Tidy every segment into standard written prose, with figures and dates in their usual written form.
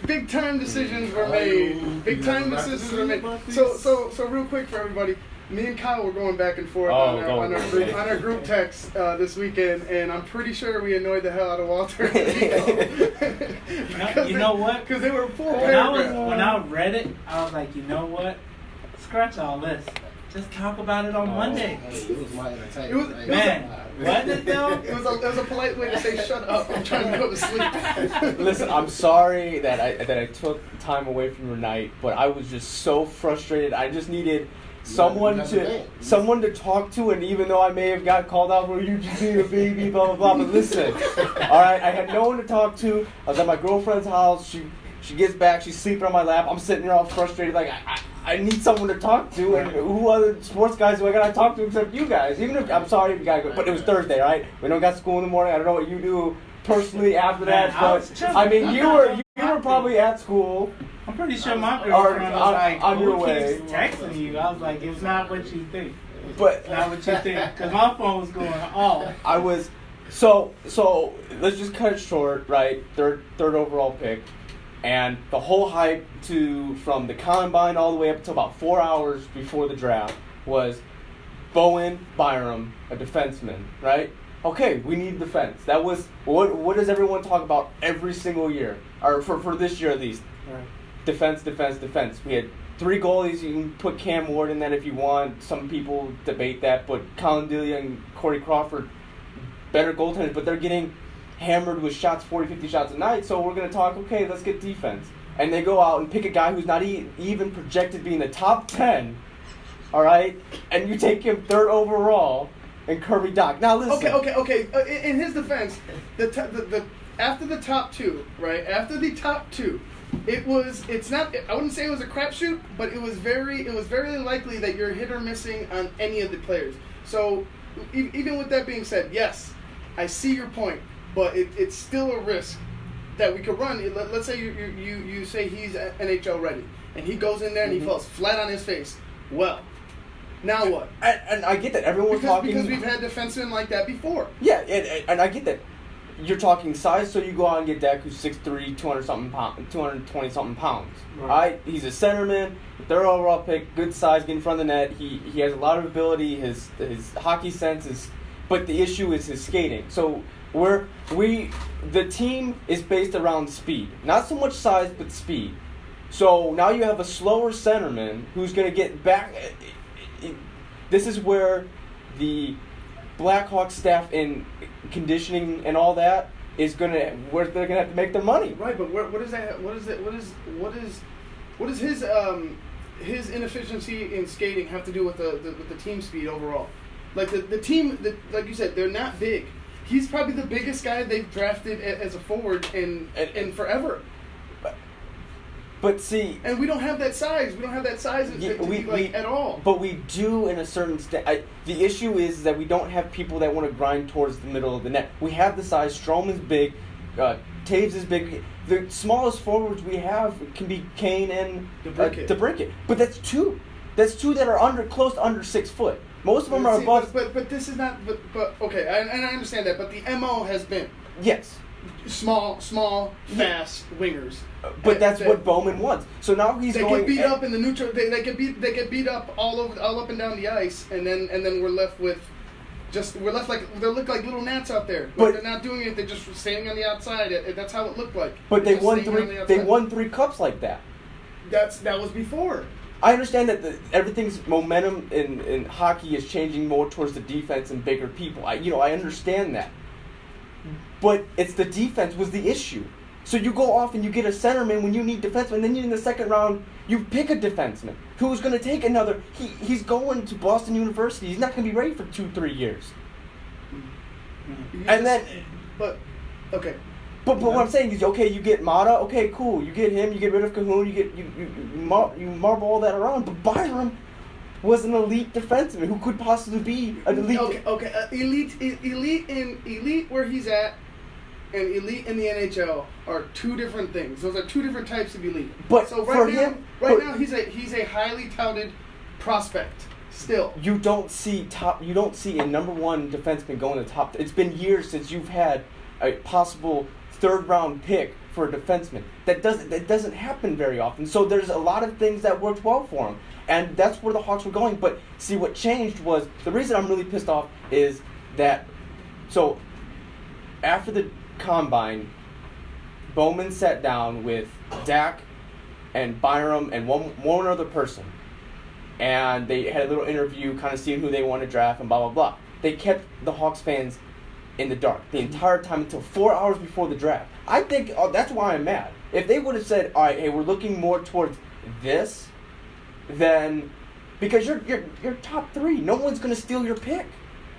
Big time decisions were made. Big time decisions were made. So real quick for everybody, me and Kyle were going back and forth on our group text this weekend, and I'm pretty sure we annoyed the hell out of Walter. You know what? Because they were full paragraphs. When I read it, I was like, you know what? Scratch all this. Just talk about it on Monday. It was my entertainment. Wasn't it though? It was a polite way to say shut up. I'm trying to go to sleep. Listen, I'm sorry that I took time away from your night, but I was just so frustrated. I just needed someone to talk to, and even though I may have got called out for you just being a baby, blah blah blah, but listen, all right, I had no one to talk to. I was at my girlfriend's house. She gets back. She's sleeping on my lap. I'm sitting there all frustrated, like I need someone to talk to, and who other sports guys do I gotta talk to except you guys? Even if I'm sorry if you gotta go, but it was Thursday, right? We don't got school in the morning. I don't know what you do personally after that, but I mean, you were probably at school. I'm pretty sure my girlfriend was like, on your who way. keeps texting you? I was like, it's not what you think. But It's not what you think, because my phone was going off. I was so let's just cut it short, right? Third overall pick. And the whole hype from the combine all the way up to about 4 hours before the draft was Bowen Byram, a defenseman, right? Okay, we need defense. That was what does everyone talk about every single year, or for this year at least? Right. Defense. We had 3 goalies. You can put Cam Ward in that if you want. Some people debate that, but Colin Delia and Corey Crawford, better goaltenders, but they're getting hammered with shots, 40, 50 shots a night, so we're going to talk, okay, let's get defense. And they go out and pick a guy who's not even projected to be in the top 10, all right? And you take him 3rd overall in Kirby Dach. Now, listen. Okay. In his defense, the after the top 2, right? After the top 2, it's not, I wouldn't say it was a crapshoot, but it was very likely that you're hit or missing on any of the players. So, even with that being said, yes, I see your point. But it's still a risk that we could run. Let's say you say he's NHL ready, and he goes in there and he falls flat on his face. Well, now what? And I get that. Everyone's talking... Because we've had defensemen like that before. Yeah, and I get that. You're talking size, so you go out and get Dak, who's 6'3", 220-something pounds. Right. Right? He's a centerman, 3rd overall pick, good size, get in front of the net. He has a lot of ability. His hockey sense is... But the issue is his skating. So... the team is based around speed. Not so much size, but speed. So now you have a slower centerman who's going to get back. This is where the Blackhawks staff in conditioning and all that where they're going to have to make their money. Right, but what is that? What is his inefficiency in skating have to do with the team speed overall? Like the team, like you said, they're not big. He's probably the biggest guy they've drafted as a forward in forever. But see... And we don't have that size. We don't have that size at all. But we do in a certain... the issue is that we don't have people that want to grind towards the middle of the net. We have the size. Stroman's big. Taves is big. The smallest forwards we have can be Kane and DeBrincat. But that's 2. That's 2 that are close to under 6 foot. Most of them are above. But this is not. But okay, and I understand that. But the MO has been yes, small, fast wingers. But that's what Bowman wants. So now he's going. They get beat up in the neutral. They get beat up all up and down the ice, and then we're left like they look like little gnats out there. But they're not doing it. They're just standing on the outside. That's how it looked like. But they won 3. They won 3 cups like that. That was before. I understand that everything's momentum in hockey is changing more towards the defense and bigger people. I understand that. But it's the defense was the issue. So you go off and you get a centerman when you need defenseman. Then in the second round, you pick a defenseman who's going to take another. He's going to Boston University. He's not going to be ready for 2-3 years. Okay. But what I'm saying is, okay, you get Mata, okay, cool. You get him, you get rid of Cahoon, you marble all that around. But Byram was an elite defenseman who could possibly be an elite. Elite where he's at, and elite in the NHL are 2 different things. Those are 2 different types of elite. But so now he's a highly touted prospect. Still, you don't see a number 1 defenseman going to top. It's been years since you've had a possible third-round pick for a defenseman. That doesn't happen very often. So there's a lot of things that worked well for him, and that's where the Hawks were going. But see, what changed was the reason I'm really pissed off is that so after the combine, Bowman sat down with Dak and Byram and one other person, and they had a little interview, kind of seeing who they want to draft and blah blah blah. They kept the Hawks fans in the dark the entire time until 4 hours before the draft. I think that's why I'm mad. If they would have said, "All right, hey, we're looking more towards this," then because you're top 3, no one's gonna steal your pick.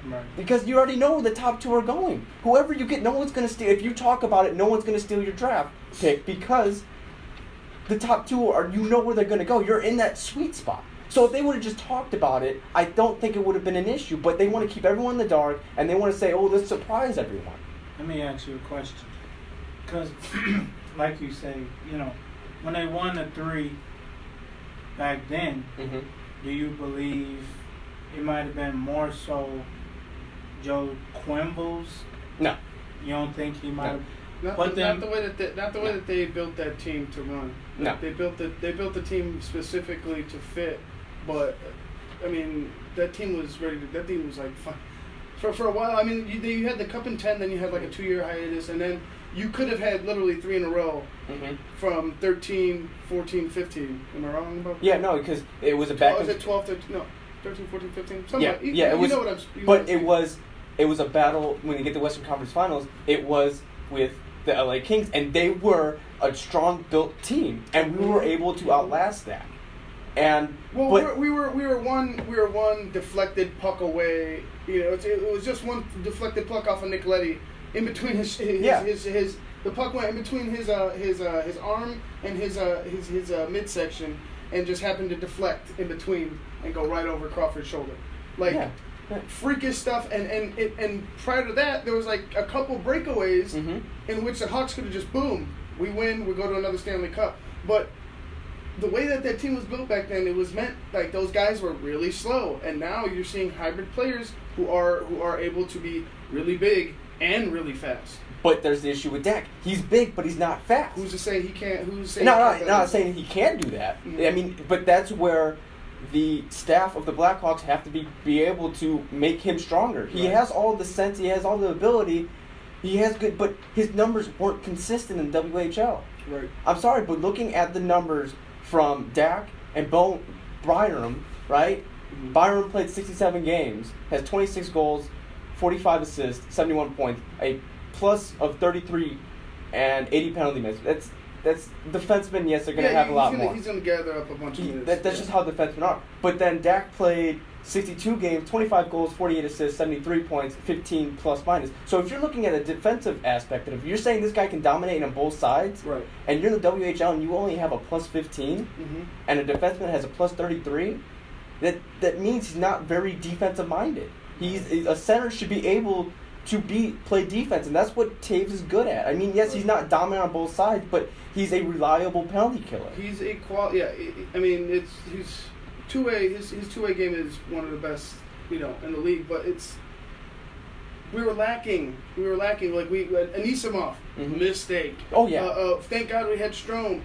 Right. Because you already know where the top 2 are going. Whoever you get, no one's gonna steal. If you talk about it, no one's gonna steal your draft pick because the top 2 are, you know where they're gonna go. You're in that sweet spot. So if they would have just talked about it, I don't think it would have been an issue. But they want to keep everyone in the dark, and they want to say, "Oh, let's surprise everyone." Let me ask you a question. Because, like you say, when they won the 3 back then, Mm-hmm. do you believe it might have been more so Joe Quimbles? No. You don't think he might have? Not the way that they built that team to run. No. They built the team specifically to fit, but I mean that team was ready. That team was like fun. For a while. I mean you had the Cup in 10, then you had like a 2-year hiatus, and then you could have had literally 3 in a row Mm-hmm. from 13, 14, 15. Am I wrong about that? Yeah, no, because it was a back. Was it 12, 13? No, 13, 14, 15. Something Yeah, like, yeah, it was. You know what I'm. You know But what I'm it saying. was a battle when you get the Western Conference Finals. It was with the LA Kings, and they were a strong built team, and we were able to outlast that. And Well, but, we were one deflected puck away. It was just one deflected puck off of Nicoletti in between his the puck went in between his arm and his midsection, and just happened to deflect in between and go right over Crawford's shoulder, like. yeah. Freakish stuff, and prior to that, there was like a couple breakaways Mm-hmm. in which the Hawks could have just boom, we win, we go to another Stanley Cup. But the way that team was built back then, it was meant like those guys were really slow, and now you're seeing hybrid players who are able to be really big and really fast. But there's the issue with Dak. He's big, but he's not fast. Who's to say he can't? Who's to say? Not saying he can't do that. Mhm. I mean, but that's where the staff of the Blackhawks have to be able to make him stronger. He Right. has all the sense, he has all the ability, he has good, but his numbers weren't consistent in WHL. Right. I'm sorry, but looking at the numbers from Dak and Byram, right? Mhm. Byram played 67 games, has 26 goals, 45 assists, 71 points, a plus of 33, and 80 penalty minutes. That's defensemen. Yes, they're going to have a lot more. He's going to gather up a bunch of minutes. That's just how defensemen are. But then Dak played 62 games, 25 goals, 48 assists, 73 points, 15 plus minus. So if you're looking at a defensive aspect, and if you're saying this guy can dominate on both sides, Right. and you're in the WHL and you only have a plus 15, Mm-hmm. and a defenseman has a plus 33, that means he's not very defensive minded. A center should be able to play defense, and that's what Taves is good at. I mean, yes, he's not dominant on both sides, but he's a reliable penalty killer. He's a Yeah, I mean, he's two-way. His two-way game is one of the best, in the league. But we were lacking. Like we Anisimov, Mhm. mistake. Oh yeah. Thank God we had Strome.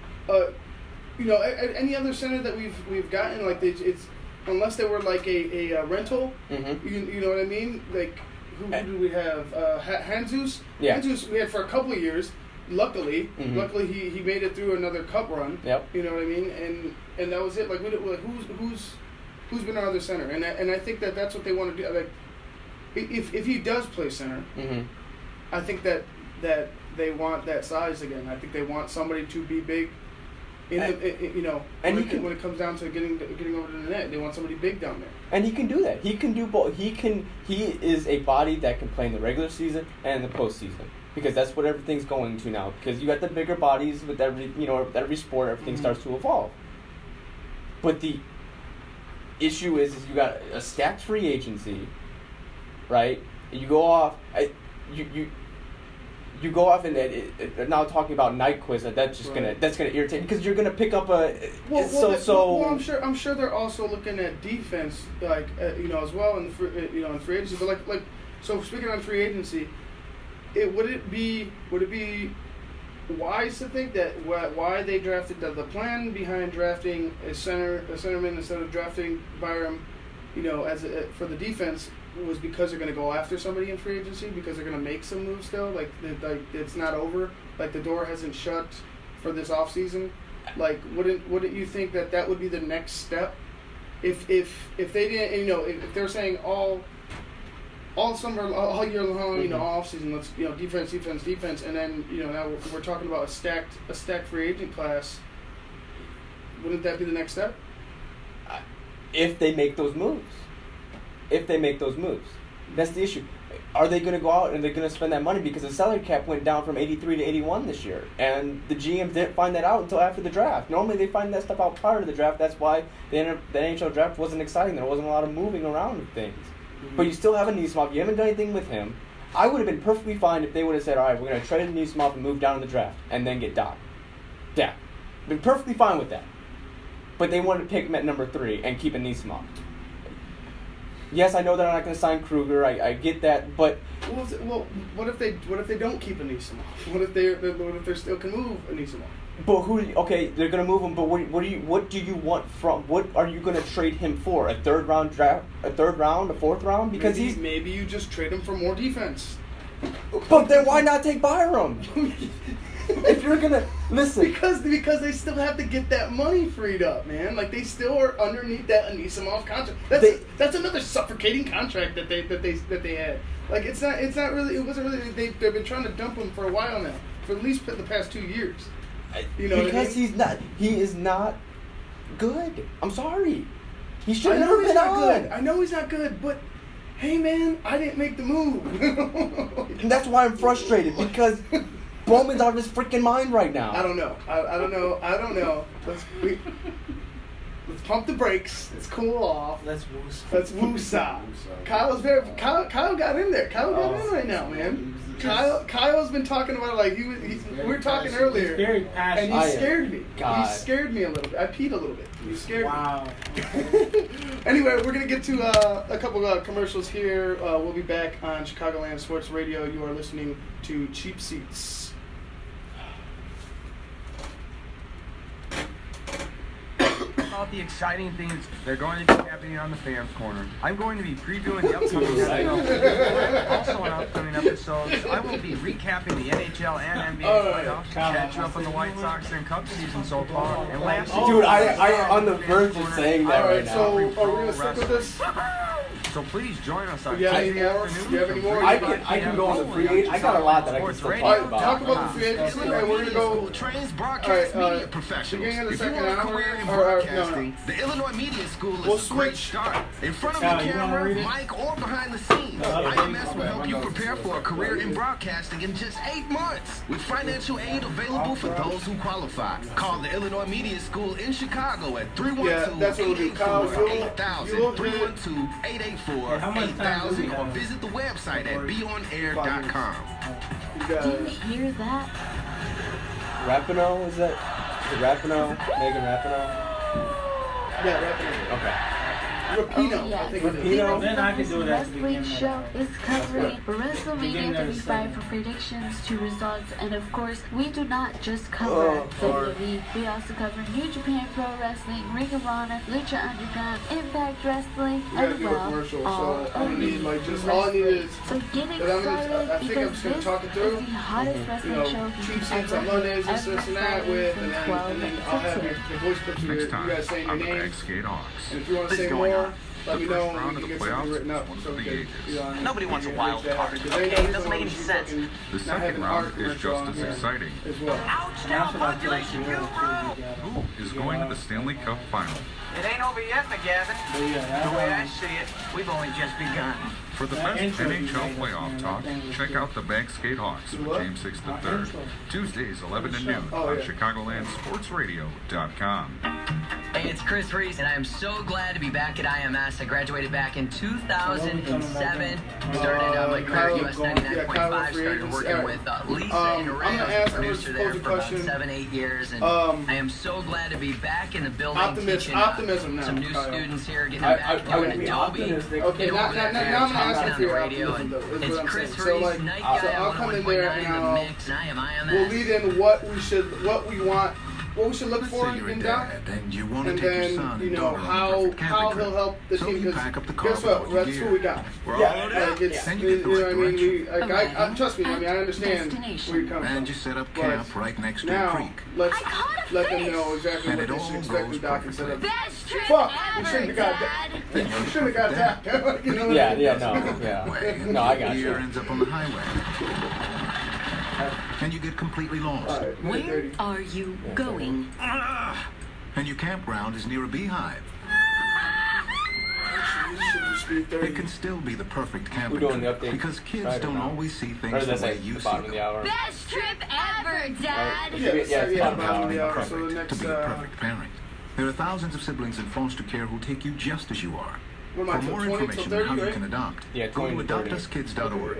Any other center that we've gotten, like it's unless they were like a rental. Mm-hmm. You know what I mean? Like who did we have? Hanzus. Yeah. Hanzus we had for a couple of years. Luckily, Mhm. he made it through another cup run. Yep. You know what I mean? And that was it. Like who's been our other center? And I think that's what they want to do. Like if he does play center, Mm-hmm. I think that they want that size again. I think they want somebody to be big. And When it comes down to getting over to the net, they want somebody big down there. And he can do that. He can do both. He is a body that can play in the regular season and in the postseason, because that's what everything's going to now. Because you got the bigger bodies with every sport, everything Mhm. starts to evolve. But the issue is you got a stacked free agency, right? You go off. You go off and now talking about Nyquist, that's gonna irritate, because you're gonna pick up a Well, I'm sure they're also looking at defense, like as well in free agency. But like so speaking on free agency, would it be wise to think that why they drafted the plan behind drafting a centerman instead of drafting Byram, for the defense was because they're going to go after somebody in free agency, because they're going to make some moves still. Like it's not over. Like the door hasn't shut for this offseason. Like wouldn't you think that would be the next step? If they didn't, if they're saying all summer, all year long, all off season, let's defense, and then now we're talking about a stacked free agent class. Wouldn't that be the next step? If they make those moves, that's the issue. Are they going to go out and they're going to spend that money, because the salary cap went down from 83 to 81 this year, and the GMs didn't find that out until after the draft. Normally they find that stuff out prior to the draft. That's why the NHL draft wasn't exciting. There wasn't a lot of moving around of things. Mm-hmm. But you still have a Niesimov. You haven't done anything with him. I would have been perfectly fine if they would have said, all right, we're going to trade Niesimov and move down in the draft and then get Doc. Yeah. Been perfectly fine with that. But they wanted to pick him at number 3 and keep a Niesimov. Yes, I know they're not going to sign Kruger. I get that, but well, what if they don't keep Anisimov? What if they still can move Anisimov? But they're going to move him. But what do you want from? What are you going to trade him for? A third round, a fourth round? Because maybe you just trade him for more defense. But then why not take Byram? If you're gonna listen, because they still have to get that money freed up, man. Like they still are underneath that Anisimov contract. That's another suffocating contract that they had. Like it wasn't really. They've been trying to dump him for a while now, for at least the past 2 years. Because he is not good. I'm sorry. He should have never been good. I know he's not good, but hey, man, I didn't make the move. And that's why I'm frustrated, because Bowman's out of his freaking mind right now. I don't know. Let's pump the brakes. Let's cool off. Let's woosah. Kyle got in there. Kyle got in right now, man. Kyle's been talking about it like we were talking earlier. He's very passionate. And he scared me. God. He scared me a little bit. I peed a little bit. He scared me. Anyway, we're going to get to a couple of commercials here. We'll be back on Chicagoland Sports Radio. You are listening to Cheap Seats. About the exciting things that are going to be happening on the Fans Corner. I'm going to be previewing the upcoming NFL. Also on upcoming episodes, I will be recapping the NHL and NBA playoffs, catch you up on the White Sox and Cubs season so far, and lastly, dude, I on the verge of saying that right now. So are we gonna stick with this? So please join us on Tuesday afternoon. Do you have any more? I can go on the free agent. I got a lot that I can still talk about. Talk about the free agency, and we're gonna go. Trains broadcast media professionals. Beginning of the If you second want a hour, career in no. broadcasting, the Illinois Media School is a great start. In front of the camera, mic, or behind the scenes, IMS will help you prepare for a career in broadcasting in just 8 months, with financial aid available for those who qualify. Call the Illinois Media School in Chicago at 312-884-8000, 312-884-8000, or visit the website at beonair.com. Do you hear that? Rapinoe, is it Rapinoe? Megan Rapinoe? Yeah, Rapinoe. Okay. Rapinoe, yes. I think it is. Rapinoe? Then I can do it at Last the week's beginning. show is covering WrestleMania Beginning of the 35 segment. for predictions to results, and of course, we do not just cover WWE. We also cover New Japan Pro Wrestling, Ring of Honor, Lucha Underground, Impact Wrestling, We gotta and do a well, commercial, all so I of need the like just all I need is. So get I excited think I'm because just gonna this talk it is through. the hottest wrestling show Cheap you've seats ever on Mondays, heard this every and that Friday with, from and 12 then I'll have to your 2. the voice clips of you Next time guys saying your on the name. Backskate Hawks. And if you want to What's say going more, on? let me The know. first round You of can the get something playoffs written up. is one So of the we ages. can, Nobody wants a wild card. Because Okay, they know it he's doesn't make gonna any be sense. fucking The not second having round art is commercial just on as here exciting. as well. And that's what I feel like you want to Who is going to the Stanley Cup Final? It ain't over yet, McGavin. But yeah, The way I see it, we've only just begun. For the That best intro you NHL made playoff was talk, good. check out the Backskate Hawks with What? James 6 the Our 3rd. intro. Tuesdays 11 to noon Oh, on yeah. ChicagolandSportsRadio.com. Hey, it's Chris Reese, and I am so glad to be back at IMS. I graduated back in 2007. Started my career at US 99.5. Started working with Lisa and Ray, producer there for about 7-8 years. And I am so glad to be back in the building teaching some new students here, getting them back doing Adobe. Okay, now I'm going to ask you for your optimism, though. It's Chris Reese, Night Guy, I'll come in there and the mix, and I am IMS. we'll lead in what we want. What we should look Let's for say you're a in Doc, dad and you want to and take then your son you and know daughter on a how perfect camping he'll trip. help the So team. you Because pack up the car guess with all what? your That's gear. who we got. We're all loaded up. Like it's, Then you you get the know right what I mean? direction. Trust me. I mean, I understand where you come from. And you set up camp right next to a Now creek. let's let them know exactly And what it they all should expect goes in Doc instead of Best trip fuck. We ever, shouldn't have got Dad. that. We shouldn't have got that. You know what I mean? Way. No, I got Gear you. ends up on the highway. And you get completely lost. All right, Where are you going? And your campground is near a beehive. It can still be the perfect camping We're doing the trip update because kids right don't now. always see Or things does the that say way you the see bottom of them. the hour? Best trip ever, Dad. Yes, Yeah, it's bottom bottom of the hour. So the Perfect next, to be a perfect parent. There are thousands of siblings in foster care who take you just as you are. what am I, For more 20 till information 30, on how you right? can adopt, Yeah, go 20 to to 30. adoptuskids.org.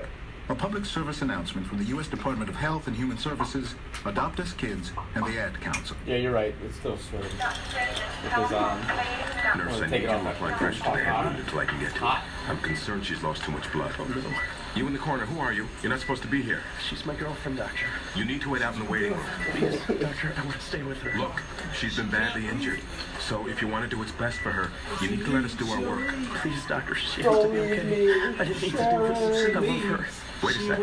A public service announcement from the U.S. Department of Health and Human Services, Adopt Us Kids, and the Ad Council. Yeah, you're right. It's still swimming. Because Nurse, I take need it you off to look that like pressure to the hot. hand until I can get to her. I'm concerned she's lost too much blood. You in the corner, who are you? You're not supposed to be here. She's my girlfriend, Doctor. You need to wait out in the waiting room. Please, Doctor, I want to stay with her. Look, she's been badly injured. So if you want to do what's best for her, you need to let us do our work. Please, Doctor, she has to be okay. I didn't mean to do this. I love her. Wait a sec.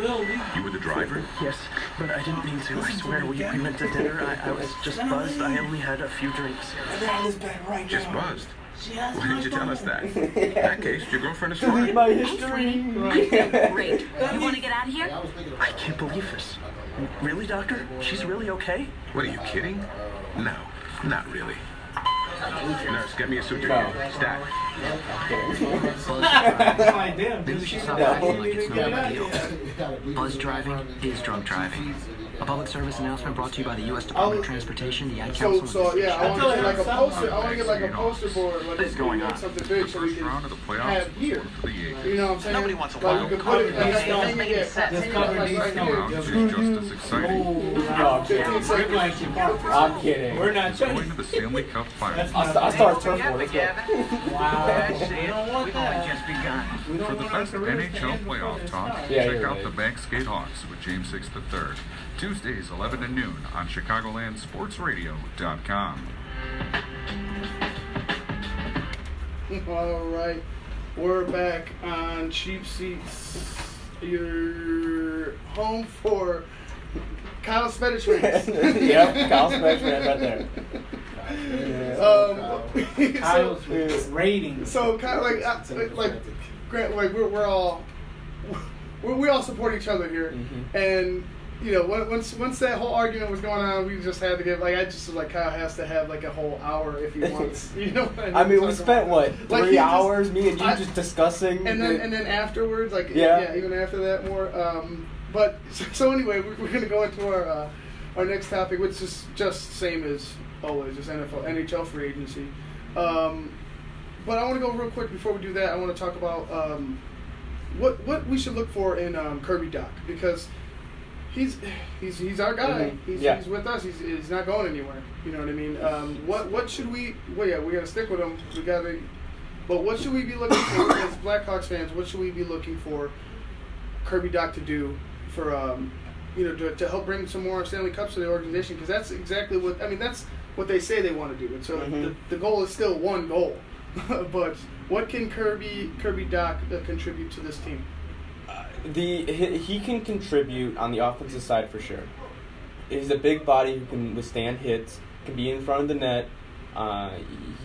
You were the driver? Yes, but I didn't mean to. I swear, we went to dinner. I was just buzzed. I only had a few drinks. Just buzzed. Why didn't you tell us that? In that case, your girlfriend is fine. My history. Great. You want to get out of here? I can't believe this. Really, Doctor? She's really okay? What, are you kidding? No, not really. Nurse, get me a suture here. Stat. Maybe we should stop acting like it's no big deal. Buzz driving is drunk driving. A public service announcement brought to you by the U.S. Department of Transportation, the Ad Council. So yeah, I want to get like a poster. I want to get like a poster board, like What's going on? something big, so we First can round of the playoffs have here. for the Yankees. You know what I'm saying? Nobody wants a like wild you can put it card. like Just hang cover it, these hang it, cover like these right Rounds here. is just as exciting. No, I'm kidding. I'm kidding. We're not Going trying to the Stanley Cup Finals. I start turf war. Let's go. Wow. That's it. We've only just begun. For the best NHL playoff talk, Yeah, check you're out right. the Banksgate Hawks with James 6 III. Tuesdays, 11 to noon on ChicagolandSportsRadio.com. All right, we're back on Cheap Seats. Your home for Kyle Spedich fans. Yep, Kyle Spedich right there. Kyle's rating. So kind of like Grant, like we're all we all support each other here, and you know once that whole argument was going on, we just had to get I just was like Kyle has to have like a whole hour if he wants, you know. What I mean, we Talk spent about. what Like, 3 he just- hours, me and you just discussing. and then afterwards, like Yeah. even after that more. But so anyway, we're gonna go into our next topic, which is just same as always, just NHL free agency. But I want to go real quick before we do that. I want to talk about what we should look for in Kirby Doc, because he's our guy. He's with us. He's not going anywhere. You know what I mean? What should we? Well, yeah, we got to stick with him. We got to. But what should we be looking for as Blackhawks fans? What should we be looking for Kirby Doc to do for to help bring some more Stanley Cups to the organization? Because that's exactly that's what they say they want to do. And so the goal is still one goal. But what can Kirby Doc contribute to this team? He can contribute on the offensive side for sure. He's a big body who can withstand hits, can be in front of the net.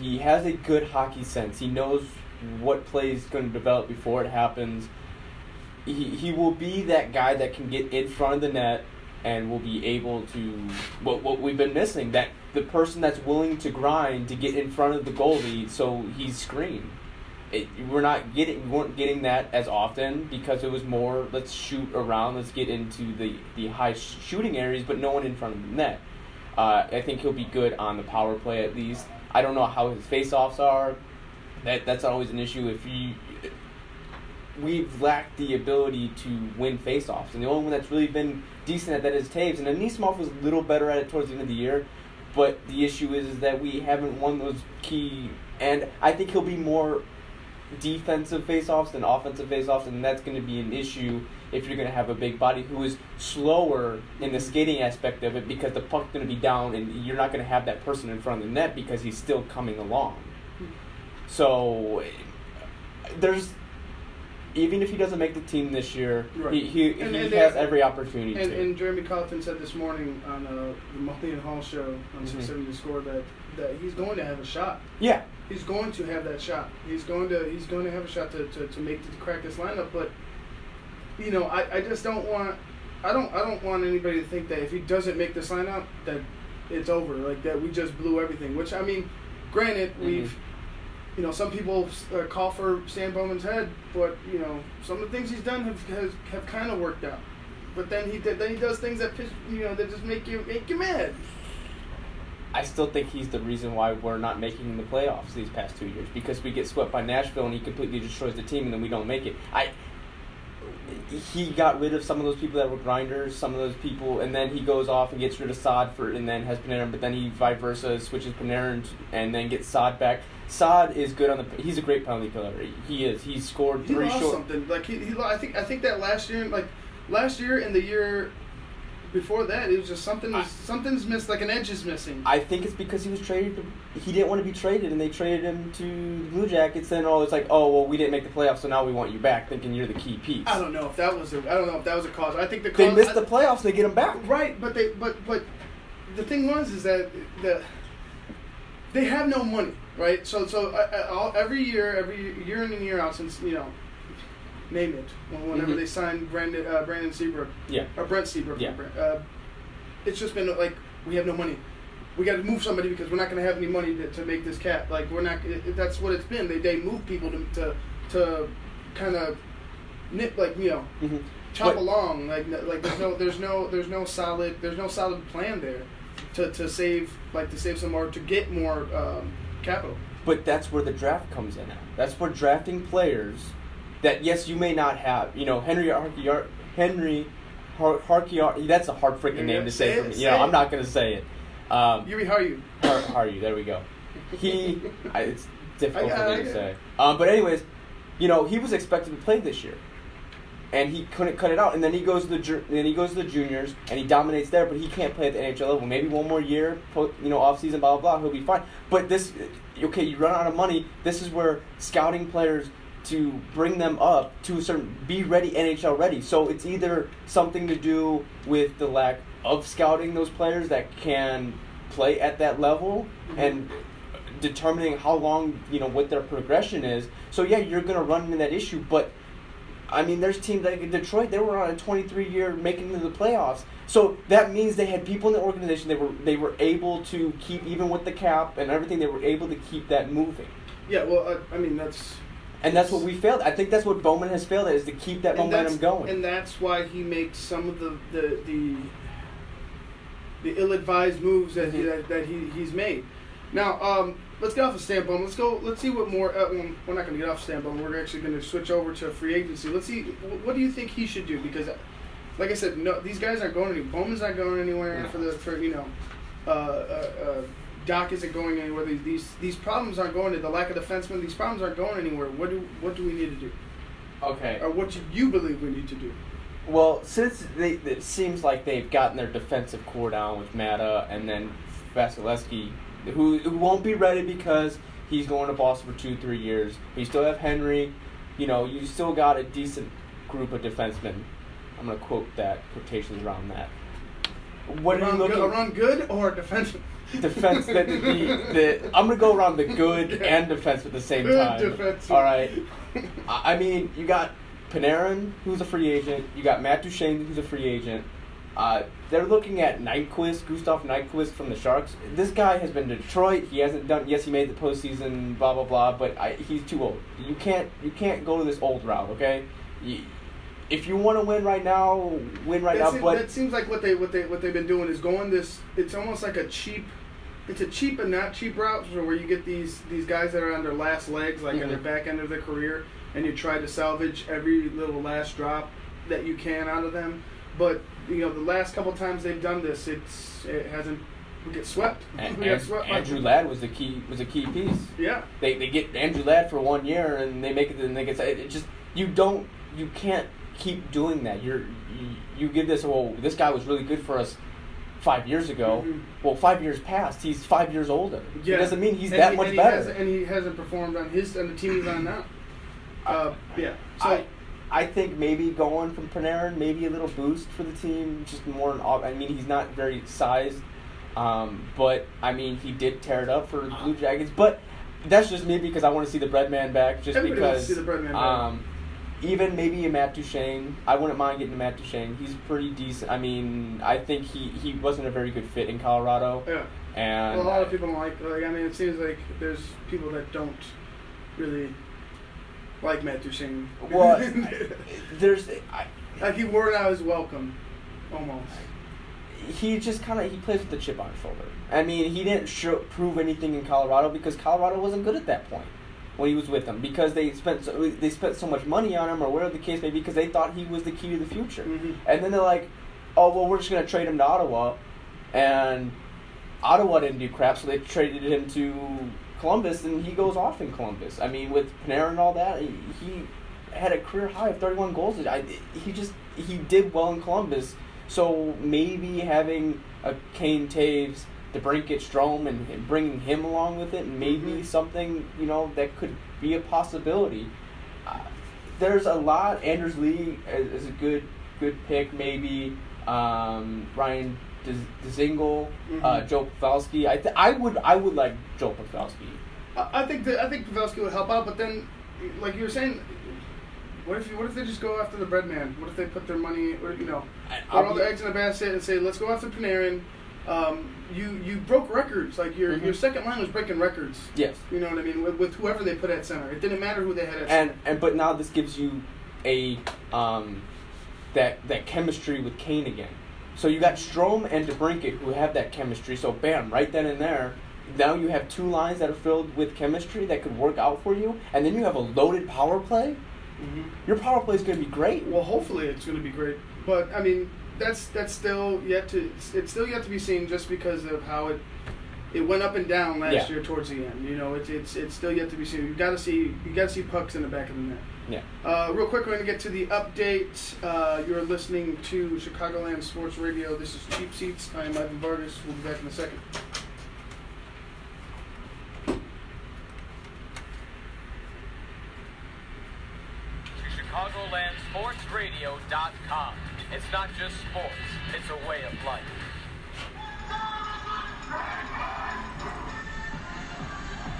He has a good hockey sense. He knows what play is going to develop before it happens. He will be that guy that can get in front of the net and will be able to what we've been missing, that the person that's willing to grind to get in front of the goalie so he's screened. We weren't getting that as often because it was more let's shoot around, let's get into the high shooting areas, but no one in front of the net. I think he'll be good on the power play at least. I don't know how his face-offs are. That's always an issue. We've lacked the ability to win face-offs, and the only one that's really been decent at that is Taves. And Anisimov was a little better at it towards the end of the year, but the issue is that we haven't won those key. And I think he'll be more defensive face-offs than offensive face-offs, and that's going to be an issue if you're going to have a big body who is slower in the skating aspect of it, because the puck's going to be down and you're not going to have that person in front of the net because he's still coming along. So even if he doesn't make the team this year, right. he has every opportunity to. And Jeremy Colleton said this morning on the Mulligan Hall show on 670 The Score that he's going to have a shot. Yeah. He's going to have that shot. He's going to have a shot to crack this lineup. But I just don't want anybody to think that if he doesn't make this lineup that it's over, like that we just blew everything. Which, I mean, granted, we've some people call for Stan Bowman's head, but some of the things he's done have kind of worked out. But then he does things that that just make you mad. I still think he's the reason why we're not making the playoffs these past 2 years, because we get swept by Nashville and he completely destroys the team and then we don't make it. He got rid of some of those people that were grinders, some of those people, and then he goes off and gets rid of Saad and then has Panarin, but then he vice versa switches Panarin and then gets Saad back. Saad is good he's a great penalty killer. He is. He scored 3 lost short. Something like I think that last year and the year before that, it was just something's missed, like an edge is missing. I think it's because he was traded. He didn't want to be traded, and they traded him to the Blue Jackets. Then it's like, oh well, we didn't make the playoffs, so now we want you back, thinking you're the key piece. I don't know if that was a cause. I think the cause, they missed the playoffs. They get him back. Right, but the thing is that they have no money, right? So every year in and year out since name it. Whenever they signed Brandon Seabrook. Yeah. Or Brent Seabrook. Yeah. It's just been like, we have no money. We got to move somebody because we're not going to have any money to make this cap. Like, we're not. That's what it's been. They move people to kind of nip, like, chop along. Like there's no solid plan there to save some more, to get more capital. But that's where the draft comes in. That's where drafting players that, yes, you may not have, Henry Harkiar, that's a hard freaking name to say for me. I'm not going to say it. Yuri Haryu. Haryu, there we go. It's difficult for me to say. But anyways, he was expected to play this year, and he couldn't cut it out. And then he goes to the juniors, and he dominates there, but he can't play at the NHL level. Maybe one more year, off season, blah blah blah, he'll be fine. But you run out of money. This is where scouting players, to bring them up to a certain, be ready, NHL ready. So it's either something to do with the lack of scouting those players that can play at that level, and determining how long, what their progression is. So yeah, you're going to run into that issue. But I mean, there's teams like in Detroit, they were on a 23-year making it to the playoffs. So that means they had people in the organization, they were able to keep, even with the cap and everything, they were able to keep that moving. Yeah, well, I mean, that's... And that's what we failed. I think that's what Bowman has failed at, is to keep that momentum going. And that's why he makes some of the ill-advised moves that he's made. Now, let's get off of Stan Bowman. Let's see what more. We're not going to get off Stan Bowman. We're actually going to switch over to free agency. Let's see, what do you think he should do? Because, like I said, no, these guys aren't going anywhere. Bowman's not going anywhere. Doc isn't going anywhere. These problems aren't going. The lack of defensemen. These problems aren't going anywhere. What do we need to do? Okay. Or what do you believe we need to do? Well, since it seems like they've gotten their defensive core down with Mata and then Vasilevsky, who won't be ready because he's going to Boston for 2-3 years. But you still have Henry. You still got a decent group of defensemen. I'm going to quote that, quotations around that. What are you looking? Around good or defensive? Defense. I'm gonna go around the good and defense at the same time. Defensive. All right. I mean, you got Panarin, who's a free agent. You got Matt Duchene, who's a free agent. They're looking at Gustav Nyquist from the Sharks. This guy has been to Detroit. He hasn't done. Yes, he made the postseason. Blah blah blah. But he's too old. You can't go to this old route. Okay. if you want to win right now, win right now. But that seems like what they've been doing is going this. It's almost like a cheap and not cheap route, where you get these guys that are on their last legs, like on their back end of their career, and you try to salvage every little last drop that you can out of them. But the last couple times they've done this, it hasn't. We get swept. Andrew Ladd was a key piece. Yeah. They get Andrew Ladd for 1 year and they make it. And they get it. Just you can't keep doing that. You give this. Well, this guy was really good for us 5 years ago. Mm-hmm. Well, 5 years passed. He's 5 years older. Yeah. It doesn't mean he's that much better. And he hasn't performed on the team he's on now. Yeah. So I think maybe going from Panarin, maybe a little boost for the team. Just more. I mean, he's not very sized. But I mean, he did tear it up for the Blue Jackets. But that's just me because I want to see the Breadman back. Just Everybody because. Wants to see the Breadman back. Even maybe a Matt Duchene. I wouldn't mind getting a Matt Duchene. He's pretty decent. I mean, I think he wasn't a very good fit in Colorado. Yeah. And a lot of people don't like. I mean, it seems like there's people that don't really like Matt Duchene. Well, like he wore out his welcome, almost. He just he plays with the chip on his shoulder. I mean, he didn't prove anything in Colorado because Colorado wasn't good at that point when he was with them because they spent so much money on him or whatever the case may be because they thought he was the key to the future. Mm-hmm. And then they're like, oh, well, we're just going to trade him to Ottawa. And Ottawa didn't do crap, so they traded him to Columbus, and he goes off in Columbus. I mean, with Panarin and all that, he had a career high of 31 goals. He did well in Columbus. So maybe having a Kane Taves, DeBrincat, Strome, and bringing him along with it, maybe something that could be a possibility. There's a lot. Anders Lee is a good pick. Maybe Ryan Dzingel, Joe Pavelski. I would like Joe Pavelski. I think Pavelski would help out, but then, like you were saying. What if they just go after the Breadman? What if they put their money, put all their eggs in a basket and say, let's go after Panarin. You broke records. Like your second line was breaking records. Yes. You know what I mean? With whoever they put at center, it didn't matter who they had at center. But now this gives you a that chemistry with Kane again. So you got Strome and DeBrincat who have that chemistry. So bam, right then and there. Now you have two lines that are filled with chemistry that could work out for you, and then you have a loaded power play. Mm-hmm. Your power play is going to be great. Well, hopefully it's going to be great, but I mean that's still yet to be seen, just because of how it went up and down last year towards the end. It's still yet to be seen. You got to see pucks in the back of the net. Yeah. Real quick, we're going to get to the update. You're listening to Chicagoland Sports Radio. This is Cheap Seats. I am Ivan Vargas. We'll be back in a second. ChicagolandSportsRadio.com. It's not just sports, it's a way of life.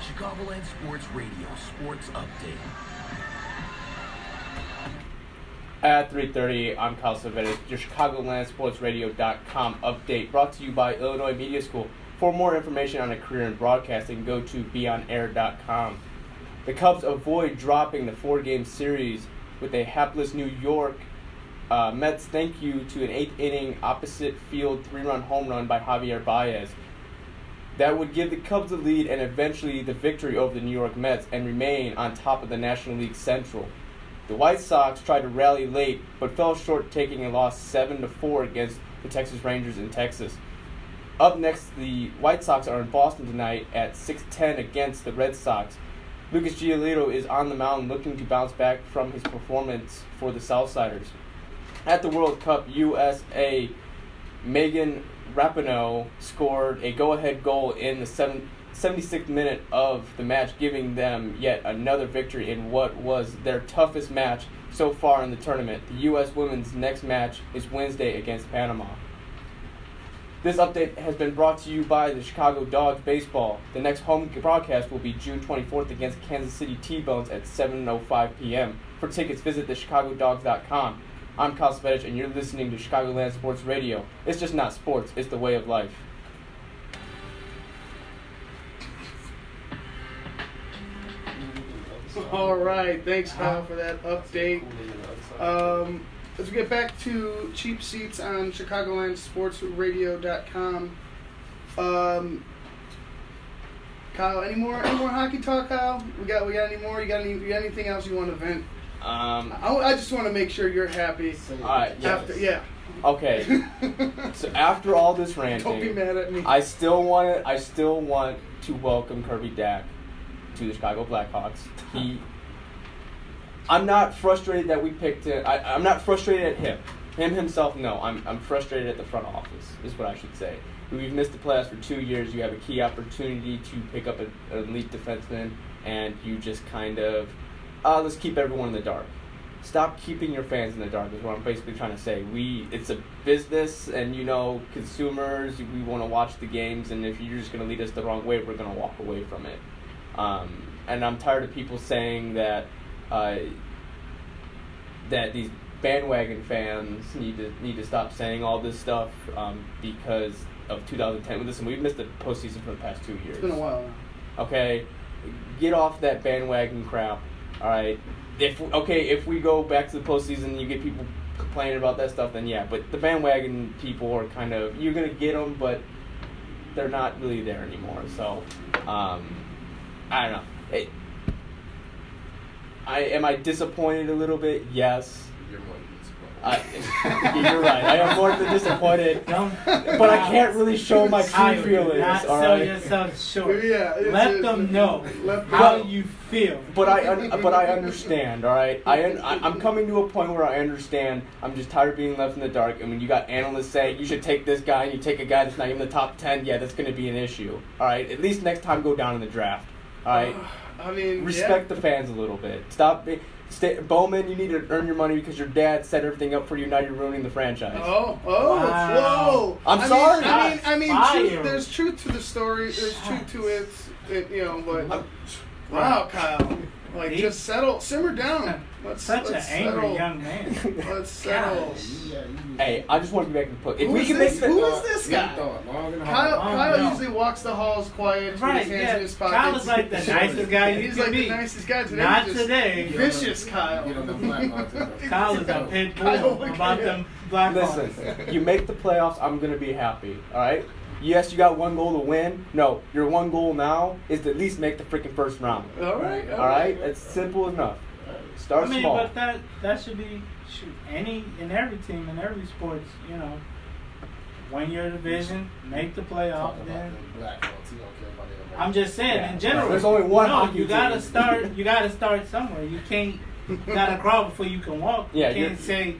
Chicagoland Sports Radio Sports Update. At 3:30, I'm Kyle Silvetti. Your ChicagolandSportsRadio.com update brought to you by Illinois Media School. For more information on a career in broadcasting, go to BeOnAir.com. The Cubs avoid dropping the 4-game series with a hapless New York Mets thank you to an 8th-inning opposite-field 3-run home run by Javier Baez. That would give the Cubs the lead and eventually the victory over the New York Mets and remain on top of the National League Central. The White Sox tried to rally late but fell short, taking a loss 7-4 against the Texas Rangers in Texas. Up next, the White Sox are in Boston tonight at 6:10 against the Red Sox. Lucas Giolito is on the mound looking to bounce back from his performance for the Southsiders. At the World Cup, USA, Megan Rapinoe scored a go-ahead goal in the 76th minute of the match, giving them yet another victory in what was their toughest match so far in the tournament. The U.S. women's next match is Wednesday against Panama. This update has been brought to you by the Chicago Dogs Baseball. The next home broadcast will be June 24th against Kansas City T-Bones at 7:05 p.m. For tickets, visit thechicagodogs.com. I'm Kyle Svedich, and you're listening to Chicagoland Sports Radio. It's just not sports, it's the way of life. All right, thanks, Kyle, for that update. As we get back to cheap seats on ChicagolandSportsRadio.com. Kyle, any more hockey talk, Kyle? We got any more? You got anything else you want to vent? I just want to make sure you're happy. Yes. Okay. So after all this ranting, don't be mad at me. I still want to welcome Kirby Dach to the Chicago Blackhawks. I'm not frustrated that we picked him. I'm not frustrated at him. Him himself, no. I'm frustrated at the front office, is what I should say. We've missed the playoffs for 2 years. You have a key opportunity to pick up an elite defenseman, and you just kind of, let's keep everyone in the dark. Stop keeping your fans in the dark is what I'm basically trying to say. It's a business, and consumers, we want to watch the games, and if you're just going to lead us the wrong way, we're going to walk away from it. And I'm tired of people saying that that these bandwagon fans need to stop saying all this stuff because of 2010. Listen, we've missed the postseason for the past 2 years. It's been a while now. Okay, get off that bandwagon crap. All right. If we go back to the postseason and you get people complaining about that stuff, then yeah. But the bandwagon people are kind of, you're gonna get them, but they're not really there anymore. So I don't know. Am I disappointed a little bit? Yes. You're more than You're right. I am more than disappointed, but I can't really show my true feelings. Not all sell right? yourself short. Yeah, let them know how you feel. But I understand. All right. I'm coming to a point where I understand. I'm just tired of being left in the dark. And when you got analysts saying you should take this guy, and you take a guy that's not even in the top 10, yeah, that's going to be an issue. All right. At least next time, go down in the draft. All right. I mean, respect the fans a little bit. Bowman, you need to earn your money because your dad set everything up for you. Now you're ruining the franchise. Wow. Whoa! I'm sorry. I mean, there's truth to the story. There's truth to it. But wow, Kyle, just simmer down. Let's angry settle. Young man. Let's settle. Hey, I just want to get back to the point. Who is this guy? Kyle usually walks the halls quiet, with his hands in his pockets. Kyle is like the nicest guy you He's can like be. the nicest guy today. Not today. Vicious Kyle. Kyle is a pit bull about them Blackhawks. Listen, you make the playoffs, I'm going to be happy, all right? Yes, you got one goal to win. No, your one goal now is to at least make the freaking first round. All right. It's simple enough. Start small. But that should be in every team, in every sports, win your division, make the playoffs. Then I'm just saying, in general, there's only one. No, you gotta start. You gotta start somewhere. You can't. You gotta crawl before you can walk. Yeah, you can't say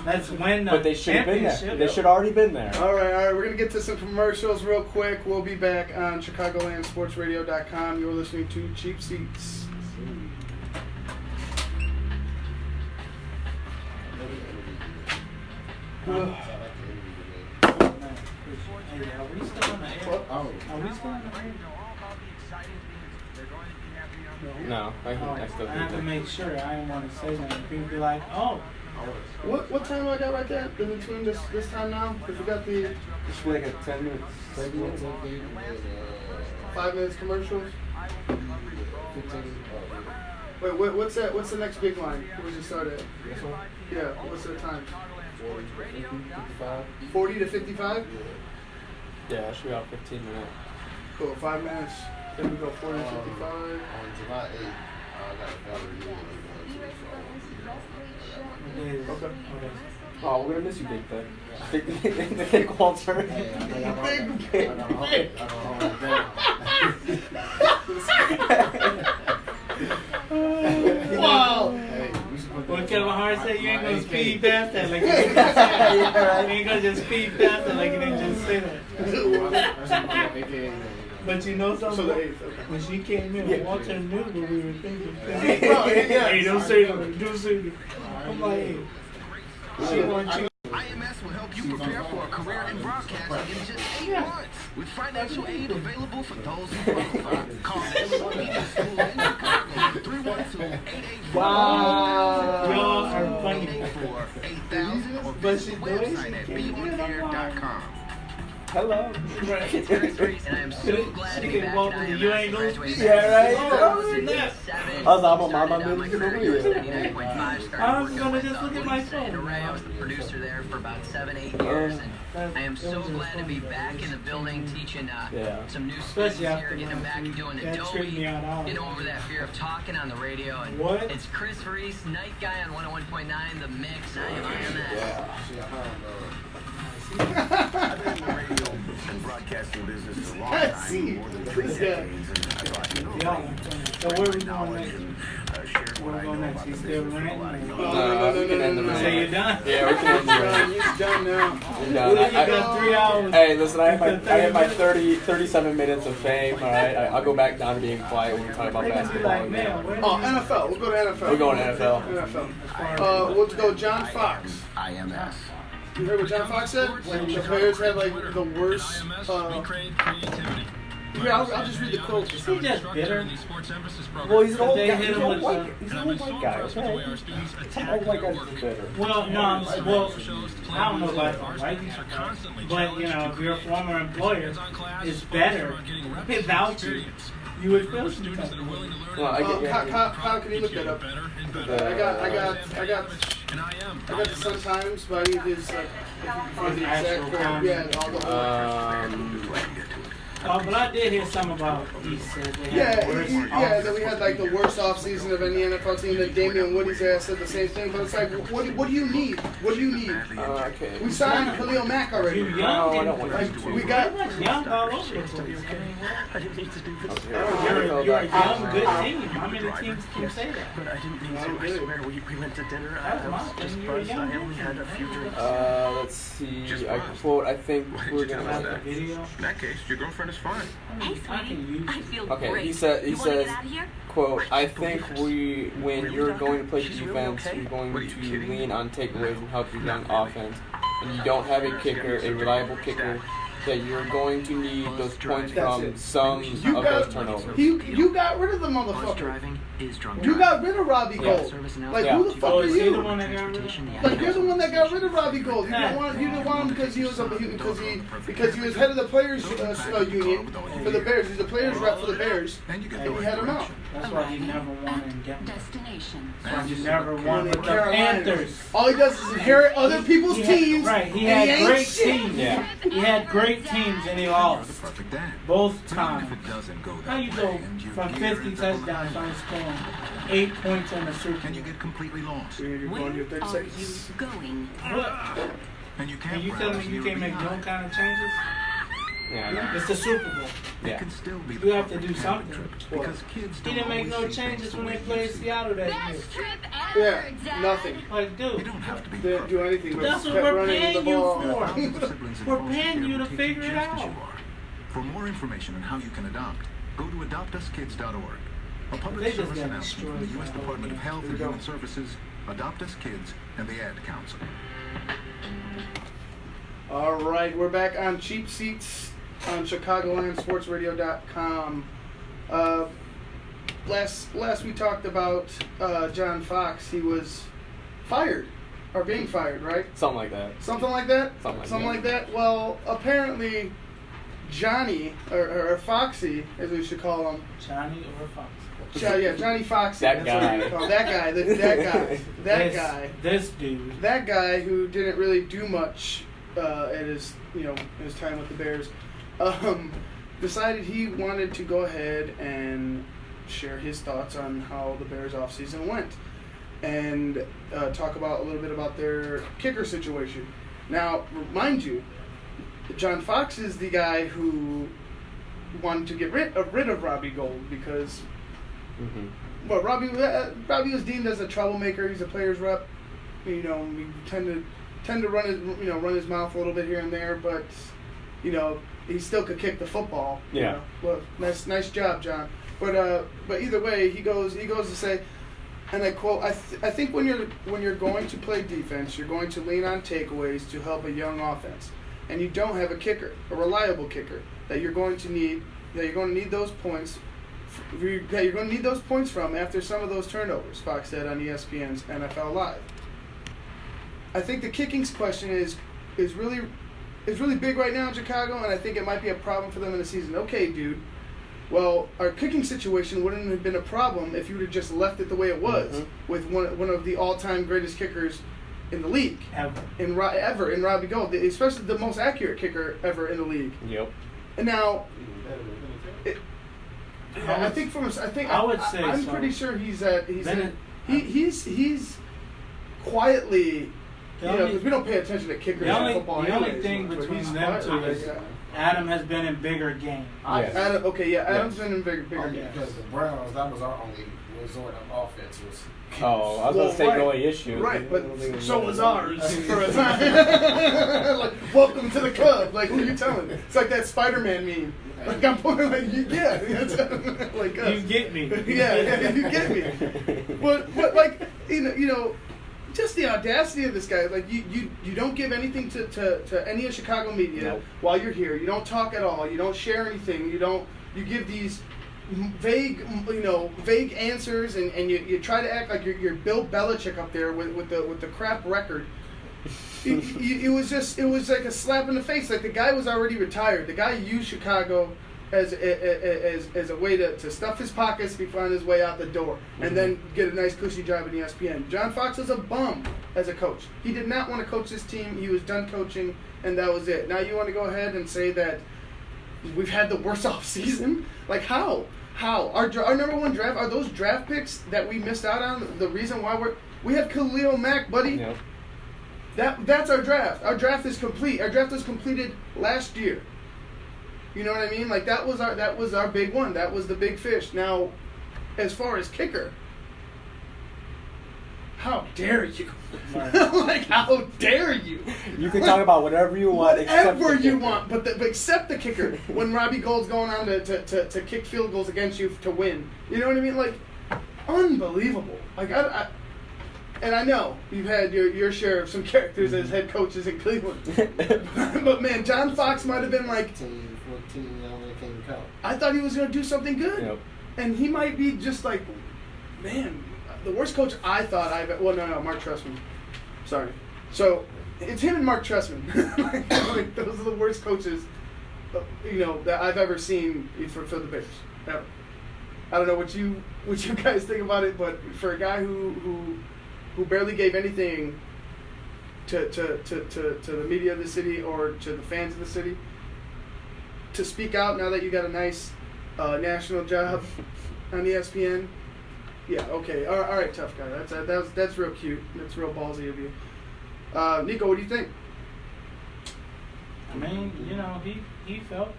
let's win the But they should have been there. championship. They should have already been there. All right. We're gonna get to some commercials real quick. We'll be back on ChicagolandSportsRadio.com. You're listening to Cheap Seats. Are we still on the air? Are we still on the air? No, I still I have to make sure. I didn't want to say that. People be like, oh. What time I got right there? In between this time now? Because we got the... It should be like a 10 minutes. 5 minutes commercials? 15. Wait, what's that? What's the next big line? Where's it start at? This one? Yeah, what's the time? 40 to 55? Yeah, it should be about 15 minutes. Cool, 5 minutes. Then we go 40 to 55. On July 8th, I got a gallery. Okay. Oh, we're gonna miss you, Big Thick. The Thick Walter. Wow! What Kevin Hart said, you ain't gonna speed past that like you didn't just say that. You ain't gonna just speed past that like you didn't just say that. But you know something? So the 8th, okay. When she came in, Walter knew what we were thinking. Hey, don't say that. Don't say that. I'm like, hey. She wants you. IMS will help you prepare for a career in broadcasting in just 8 months with financial aid available for those who qualify. Call the Illinois Media School in Chicago 312-884. Wow. Y'all are funny. For 8,000 or visit the website at beonair.com. Hello. And I'm so glad to be back at IMS. Graduated Yeah, right. I was like, Mama, my career here was 99.5. Started I'm working gonna with just look at my Lisa and phone. Ray. I was the producer there for about 7-8 years, and I am so glad to be back in the building teaching some new students here, getting them back doing Adobe, getting over that fear of talking on the radio. And it's Chris Reese, night guy on 101.9 The Mix. I am IMS. I've been in the radio and broadcasting business a long time, more than 3 decades, and I thought, you know, So where we going knowledge next? and share what I We're going know next. about You the still business. ranting? Well, I know. No. So you're done? Yeah, we can end the He's done now. You're done. You got 3 hours. Hey, listen, I have my 37 minutes of fame, alright? I'll go back down to being quiet when we talk about basketball. NFL. We'll go to NFL. We're going NFL. NFL. We'll go John Fox. IMS. You heard what John Fox said? When the players had like the worst. Here, I'll just read the quote. Is he just bitter? Well, he's an old They guy. hit He's him an with old white guy, okay? Some old white guys are better. Well, no, well, I don't know about white guys, but you know, if your former employer is better without you, you would feel some type of way. Well, I get Kyle, can you look that up? I got the Sun Times, but I need his find the exact quote. Yeah, all the But I did hear something about he said they had the worst that we had like the worst offseason of any NFL team. That Damian Woody's ass said the same thing. But it's like, what do you need? What do you need? Okay. We signed Khalil Mack already. You young, I don't want Like, we got. young all over the place. I didn't need to do this. You're a young, good team. How many teams can say that? But I didn't mean to. I swear, we went to dinner. I was just buzzed. I only had a few drinks. Let's see. I quote, I think we're gonna Have the video. In that case, your girlfriend is fine. Hey, sweetie, I feel Okay, great. he You says, wanna get out of here? quote, I think when you're going to play defense, you're going What, are you to kidding? lean on takeaways and help your young offense. And you don't have a kicker, a reliable kicker, that you're going to need those points from some of those turnovers. You got rid of the Buzz motherfucker. driving is drunk You driving. got rid of Robbie Gold. Like, who the fuck Oh, are is he the you? one that got rid of? Like, you're the one that got rid of Robbie Gold. You didn't want him because he was because he was head of the players union for the Bears. He's the players rep for the Bears, and you had him out. That's why he never won in Denver. Destination. That's why he never won with the Carolina. Panthers. All he does is inherit other people's teams. Right, he and had ain't great shit. teams. Yeah. He had great teams and he lost Perfect dad. both times. If it doesn't go that How you way, go and you from gear 50 into touchdowns on scoring 8 points in the Super and you Bowl? get completely lost. You're Where going to your 30 are seconds. you going? What? And you And can't you telling me you can't make no kind of changes? Yeah, I know. It's the Super Bowl. It Yeah. can still be You have to perfect do camping something. trip, because kids He don't didn't make no always see changes things when the they way played you see. Seattle that year. Yeah, nothing. Like, You dude, don't have to be They didn't do anything. But that's what kept we're running the paying you ball. for. Thousands of siblings in We're foster paying care you will to take figure it just as out. you are. For more information on how you can adopt, go to adoptuskids.org. A public They just service got announcement from the destroyed U.S. by Department of Health Here and we go. Human Services, Adopt Us Kids, and the Ad Council. All right, we're back on Cheap Seats on ChicagolandSportsRadio.com. Last we talked about John Fox. He was fired or being fired, right? Something like that. Something like that. Something like that. Well, apparently, Johnny or Foxy, as we should call him. Johnny or Fox? Johnny Foxy. That that's what guy. we call him. That guy. This dude. That guy who didn't really do much at his his time with the Bears, decided he wanted to go ahead and share his thoughts on how the Bears offseason went, and talk about a little bit about their kicker situation. Now, mind you, John Fox is the guy who wanted to get rid of Robbie Gold because, well, Robbie was deemed as a troublemaker. He's a player's rep. We tend to run his mouth a little bit here and there, but he still could kick the football. Yeah. Well, nice job, John. But either way, he goes to say, and I quote, I think when you're going to play defense, you're going to lean on takeaways to help a young offense, and you don't have a kicker, a reliable kicker that you're going to need those points. That you're going to need those points from after some of those turnovers, Fox said on ESPN's NFL Live. I think the kicking question is really is really big right now in Chicago, and I think it might be a problem for them in the season. Okay, dude. Well, our kicking situation wouldn't have been a problem if you would have just left it the way it was with one of the all-time greatest kickers in the league. Ever in Robbie Gould, especially the most accurate kicker ever in the league. Yep. And now, I'm pretty sure he's quietly, because we don't pay attention to kickers in football. The only thing between them two is Adam has been in bigger games. Adam's been in bigger games. Because the Browns, that was our only resort of offense. Oh, I was going to say no issue. Right, but so was ours for a time. Like, welcome to the club. Like, who are you telling? It's like that Spider-Man meme. Like, I'm pointing like, yeah. Like us. You get me. Yeah, you get me. But like, you know, just the audacity of this guy. Like, you don't give anything to any of Chicago media while you're here. You don't talk at all. You don't share anything. You give these vague answers, and you try to act like you're Bill Belichick up there with the crap record. It was like a slap in the face. Like, the guy was already retired. The guy used Chicago as a way to stuff his pockets before on his way out the door, and then get a nice cushy job in ESPN. John Fox was a bum as a coach. He did not want to coach this team. He was done coaching, and that was it. Now you want to go ahead and say that we've had the worst off season? Like, how? Our number one draft, are those draft picks that we missed out on the reason why we have Khalil Mack, buddy? Yep. That's our draft. Our draft is complete. Our draft was completed last year. You know what I mean? Like, that was our big one. That was the big fish. Now, as far as kicker, how dare you? Like, how dare you? You can talk about whatever you want. Whatever you want, but except the kicker. When Robbie Gould's going on to kick field goals against you to win. You know what I mean? Like, unbelievable. Like, and I know you've had your share of some characters as head coaches in Cleveland. But man, John Fox might have been like 14, I thought he was going to do something good. Yep. And he might be just like, man, the worst coach I thought Mark Trestman. Sorry. So, it's him and Mark Trestman. like, those are the worst coaches, that I've ever seen for the Bears. Ever. I don't know what you guys think about it, but for a guy who barely gave anything to the media of the city or to the fans of the city, to speak out now that you got a nice national job on ESPN. Yeah, okay. All right, tough guy. That's real cute. That's real ballsy of you. Nico, what do you think? I mean, he felt,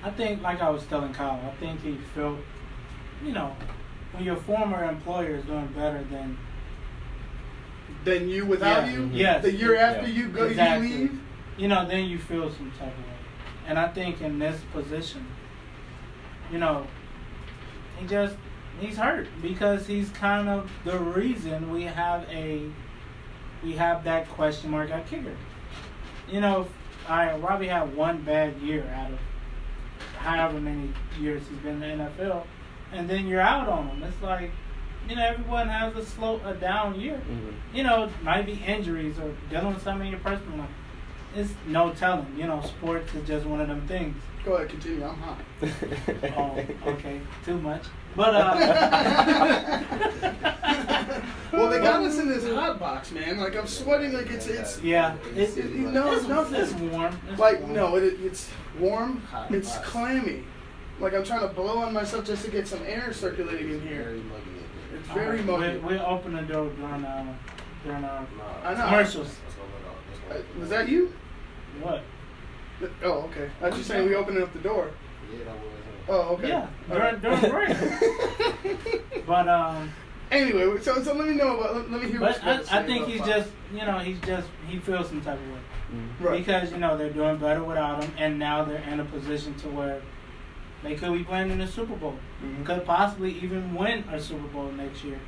I think, like I was telling Kyle, I think he felt, when your former employer is doing better than you without you? Yes. The year after you go, exactly. you leave? Then you feel some type of way. And I think in this position, he's hurt because he's kind of the reason we have that question mark at kicker. Robbie had one bad year out of however many years he's been in the NFL, and then you're out on him. It's like, everyone has a down year. Mm-hmm. Might be injuries or dealing with something in your personal life. It's no telling. Sports is just one of them things. Go ahead, continue. I'm hot. Oh, okay. Too much. But, well, they got us in this hot box, man. Like, I'm sweating like it's yeah. It's nothing. It's warm. It's warm. It's clammy. Like, I'm trying to blow on myself just to get some air circulating in here. It's very muggy. We'll open the door during our commercials. Was that you? What? Oh, okay. I was just saying we opened up the door. Yeah, that was. Oh, okay. Yeah, during break. But anyway, so let me know about. Let me hear. But I think he's just, he feels some type of way, right? Because they're doing better without him, and now they're in a position to where they could be playing in the Super Bowl, could possibly even win a Super Bowl next year,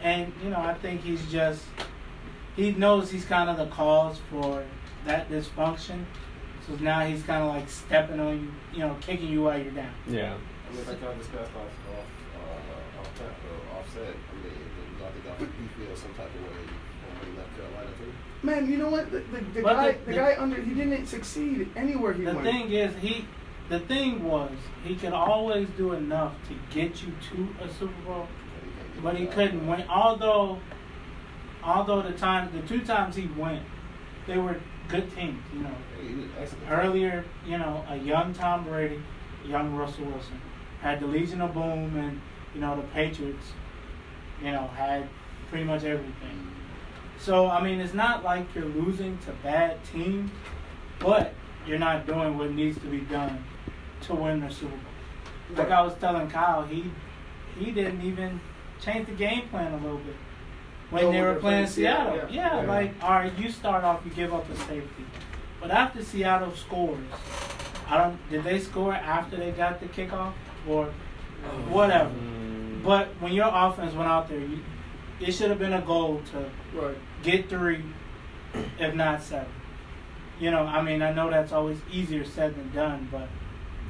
and I think he knows he's kind of the cause for that dysfunction. So now he's kind of like stepping on you, kicking you while you're down. Yeah. I mean, like I discussed Offset. I mean, I think he feels some type of way when he left Carolina too. Man, you know what? The guy he didn't succeed anywhere he went. The thing is, he could always do enough to get you to a Super Bowl, but he couldn't win. Although the 2 times he went, they were good teams. You know, earlier, you know, a young Tom Brady, young Russell Wilson, had the Legion of Boom, and you know the Patriots, you know, had pretty much everything. So I mean, it's not like you're losing to bad teams, but you're not doing what needs to be done to win the Super Bowl. Like I was telling Kyle, he didn't even change the game plan a little bit when they were playing Seattle. Yeah, like, all right, you start off, you give up a safety. But after Seattle scores, did they score after they got the kickoff or whatever? But when your offense went out there, it should have been a goal to get 3, if not 7. You know, I mean, I know that's always easier said than done, but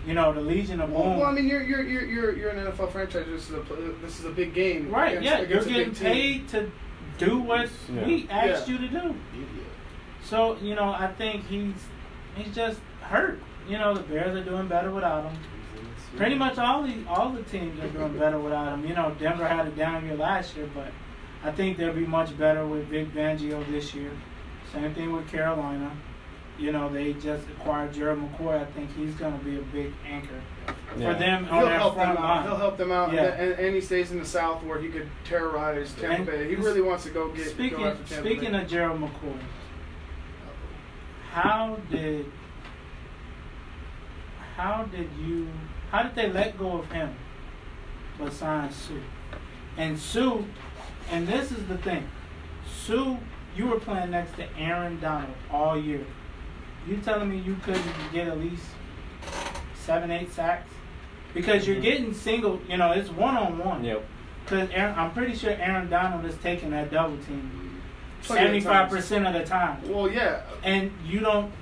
you know, the Legion of Boom. Well, I mean, you're an NFL franchise. This is a big game, right? Against you're getting paid to do what we asked you to do. So you know, I think he's just hurt. You know, the Bears are doing better without him. Pretty much all the teams are doing better without him. You know, Denver had a down year last year, but I think they'll be much better with Vic Fangio this year. Same thing with Carolina. You know, they just acquired Gerald McCoy. I think he's going to be a big anchor for them on their front line. He'll help them out, and he stays in the South where he could terrorize Tampa Bay. He really wants to go after Tampa Bay. Speaking of Gerald McCoy, how did they let go of him but sign Sue? And Sue, and this is the thing, Sue, you were playing next to Aaron Donald all year. You telling me you couldn't get at least 7-8 sacks? Because you're getting single, you know, it's one-on-one. Yep. Because I'm pretty sure Aaron Donald is taking that double team 75% of the time. Well, yeah. And you don't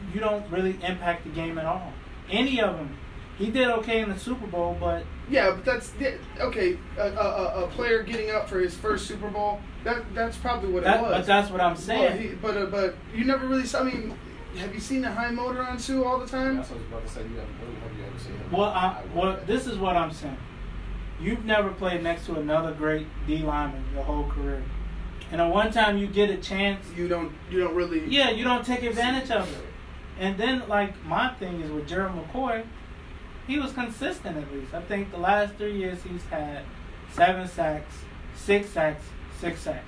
really impact the game at all. Any of them. He did okay in the Super Bowl, but yeah, but that's okay. A player getting up for his first Super Bowl. That's probably what it was. But that's what I'm saying. But you never really saw. I mean, have you seen the high motor on Sue all the time? That's what I was about to say. Have you ever seen him? Well, this is what I'm saying. You've never played next to another great D lineman your whole career, and the one time you get a chance, you don't really. Yeah, you don't take advantage of it. And then, like, my thing is with Gerald McCoy, he was consistent at least. I think the last 3 years he's had 7 sacks, 6 sacks, 6 sacks.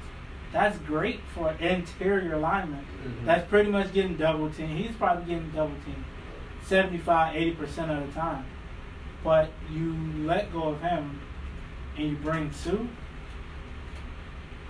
That's great for an interior lineman. Mm-hmm. That's pretty much getting double teamed. He's probably getting double teamed 75-80% of the time. But you let go of him and you bring Sue,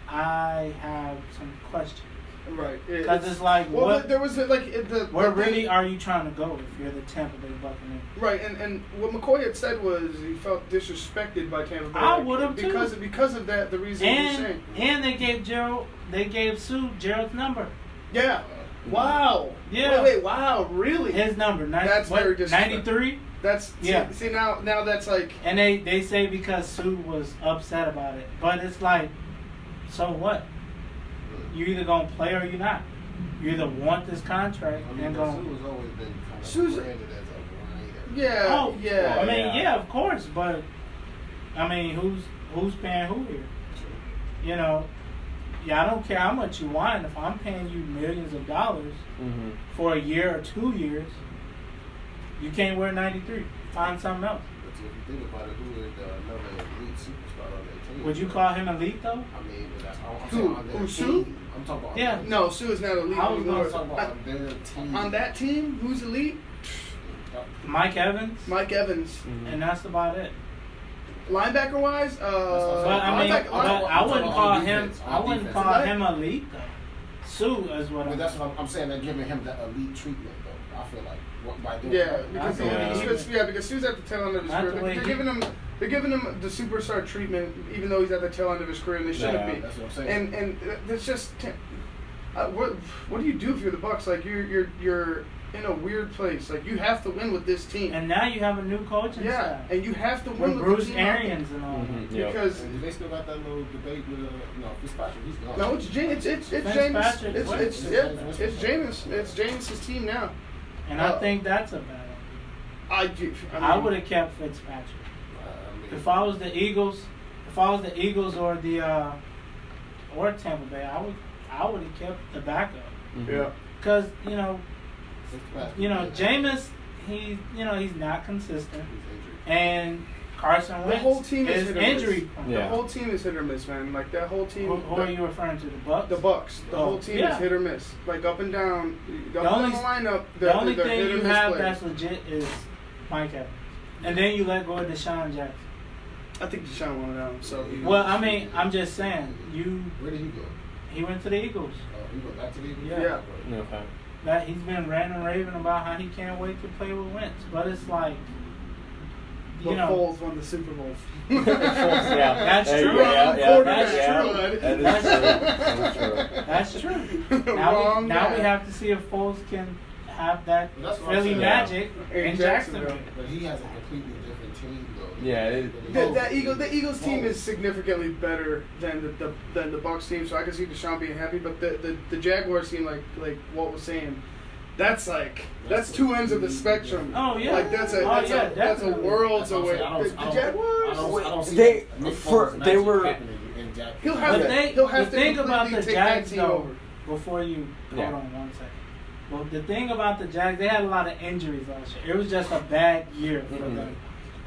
I have some questions. Right. Because it's like, well, what, there was where really are you trying to go if you're the Tampa Bay Buccaneers? Right, and what McCoy had said was he felt disrespected by Tampa Bay. I would have too. Because of that, the reason he's saying. And they gave Sue Gerald's number. Yeah. Wow. Yeah. Wait, wow, really? His number. That's very disrespectful. 93? That's yeah. See now that's like. And they say because Sue was upset about it, but it's like, so what? You either gonna play or you're not. You either want this contract and go. Sue has always been kind of branded as a grinder. Yeah. Oh, yeah. I mean, yeah, of course, but I mean, who's paying who here? You know, yeah, I don't care how much you want. If I'm paying you millions of dollars for a year or 2 years, you can't wear 93. Find something else. But if you think about it, who is another elite superstar on that team? Would you call him elite though? I mean, that's who Sue? I'm talking about. Yeah. No, Sue is not elite. I was going to talk about their team. On that team, who's elite? Mike Evans. And that's about it. Linebacker wise, but I mean, I wouldn't call him. I wouldn't call him elite though. Sue is what. But that's what I'm saying. They're giving him the elite treatment though. I feel like by doing because Sue's at the tail end of his career. They're giving him the superstar treatment, even though he's at the tail end of his career, and they shouldn't be. That's what I'm saying. And it's just, what do you do if you're the Bucs? Like you're in a weird place. Like, you have to win with this team. And now you have a new coaching staff. And you have to win with Bruce the team Arians and all that. Because and they still got that little debate with Fitzpatrick. He's gone. no, it's Jameis. It's Jameis. It's Jameis' team now. And I think that's a bad idea. I would have kept Fitzpatrick. If I was the Eagles, or Tampa Bay, I would have kept the backup. Yeah. Because Jameis, he's not consistent, and Carson Wentz the whole team is hit or injury miss. prone. The whole team is hit or miss, man. Like that whole team. Who are you referring to? The Bucs? The Bucs. The whole team is hit or miss. Like up and down. The only lineup. The only thing you have that's legit is Mike Evans, and then you let go of Deshaun Jackson. I think Deshaun wanted out. So. Well, I mean, I'm just saying. Where did he go? He went to the Eagles. Oh, he went back to the Eagles. Yeah. Okay. That he's been ranting and raving about how he can't wait to play with Wentz, but it's like, But Foles won the Super Bowl. That's true. That's true. Now we have to see if Foles can have that Philly magic in Jacksonville. But he has a completely different team, though. Yeah, the Eagles team is significantly better than the Bucs team, so I can see Deshaun being happy. But the Jaguars team, like Walt was saying, that's two ends of the spectrum. Oh yeah, like that's a worlds away. The Jaguars, they were. He'll have to think about the take Jags that team over. Before you hold on 1 second. Well, the thing about the Jags, they had a lot of injuries last year. It was just a bad year for them.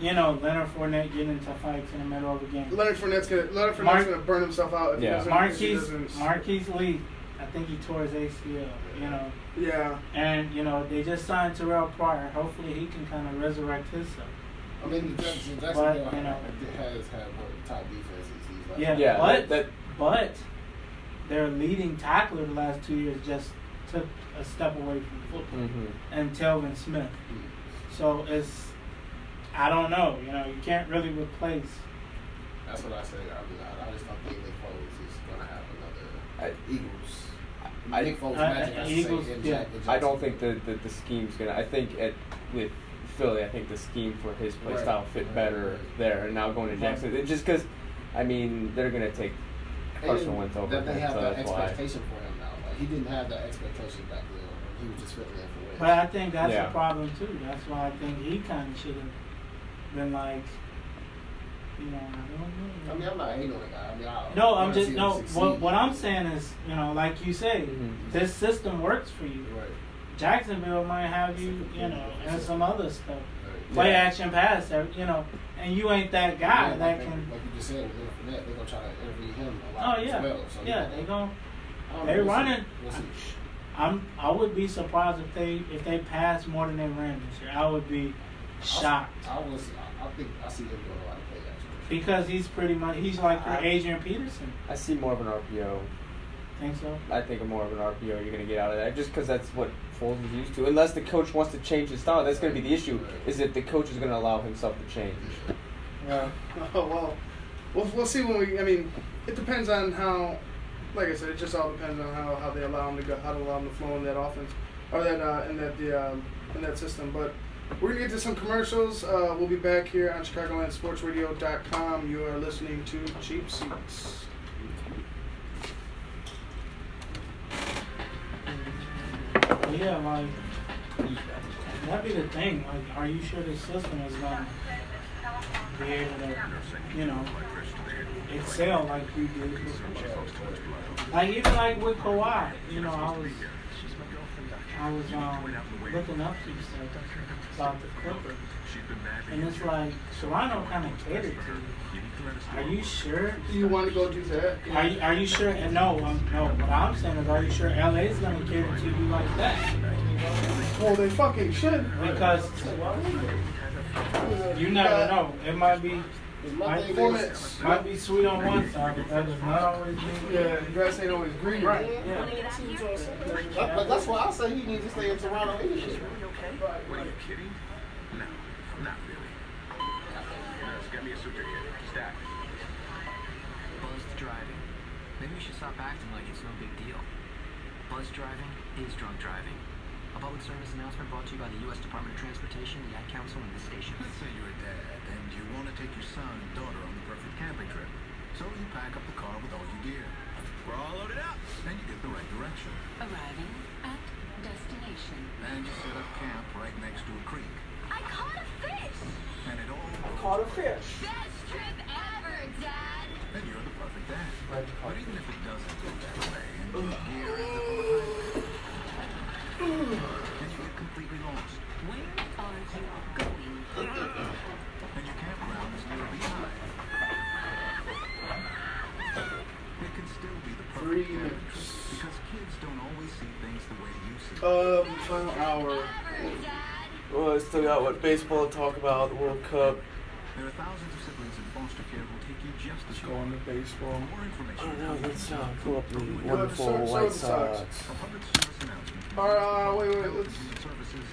Leonard Fournette getting into fights in the middle of the game. Leonard Fournette's gonna burn himself out if he doesn't. Marquise Lee, I think he tore his ACL. Yeah. And they just signed Terrell Pryor. Hopefully he can kind of resurrect himself. I mean, Jacksonville has had top defenses. But their leading tackler the last 2 years just took a step away from football, and Telvin Smith. So I don't know. You can't really replace. That's what I say. I just don't think Nick Foles is gonna have another Eagles. Nick Foles magic. I don't think the scheme's gonna. I think with Philly, I think the scheme for his play style fit better there. And now going to Jacksonville, just because, I mean, they're gonna take Carson Wentz over. They have that expectation for him now. Like, he didn't have that expectation back then. He was just filling in for Wentz. But I think that's a problem too. That's why I think he kind of should have been like, I don't know. I mean, I'm not hating on the guy. What I'm saying is, like you say, this system works for you. Right. Jacksonville might have you, and some other stuff. Play action pass, and you ain't that guy that can. Like you just said, they're gonna try to interview him a lot as well. So they running. I would be surprised if they pass more than they ran this year. I would be shocked. I think I see him doing a lot of play action. Because he's like your Adrian Peterson. I see more of an RPO. Think so? I think more of an RPO you're going to get out of that, just because that's what Foles is used to. Unless the coach wants to change his style, that's going to be the issue. Is that the coach is going to allow himself to change? Yeah. We'll see when we. I mean, it depends on how. Like I said, it just all depends on how they allow him to go, how to allow him to flow in that offense, or that in that system. But we're gonna get to some commercials. We'll be back here on ChicagolandSportsRadio.com. You are listening to Cheap Seats. Yeah, like that'd be the thing. Like, are you sure the system is gonna be able to, excel like you did before? Like even like with Kawhi, I was looking up some stuff about the Clippers, and it's like Toronto kind of catered to you. Are you sure you want to go do that? Are you sure? And no. What I'm saying is, are you sure LA is going to cater to you like that? Well, they fucking should. Because you never know. It might be. Might be sweet on one side, but that does not always mean. Yeah, the grass ain't always green. Right. Yeah. But that's why I say he needs to stay in Toronto anyway. What are you kidding? No, not really. Nurse, get me a suture here. Stack. Buzzed driving. Maybe we should stop acting like it's no big deal. Buzz driving is drunk driving. A public service announcement brought to you by the U.S. Department of Transportation, the Ad Council, and this station. Let's say you're a dad and you want to take your son and daughter on the perfect camping trip. So you pack up the car with all your gear. We're all loaded up. And you get the right direction. Arriving at destination. And you set up camp right next to a creek. I caught a fish! And it all Caught a fish. Best trip ever, Dad! And you're the perfect dad. But even if it doesn't go that way, and your gear ends up on the highway, and you get completely lost. Where are you going? And your campground is near a beehive. It can still be the perfect camping trip because kids don't always see things the way you see them. Final hour. Well, I still got what baseball to talk about, the World Cup. There are thousands of siblings in foster care who'll take you just as Going to baseball. For more information, I don't know, let's pull up the Yeah, wonderful so White the Sox. Sox. a public service announcement. Wait, let's Services,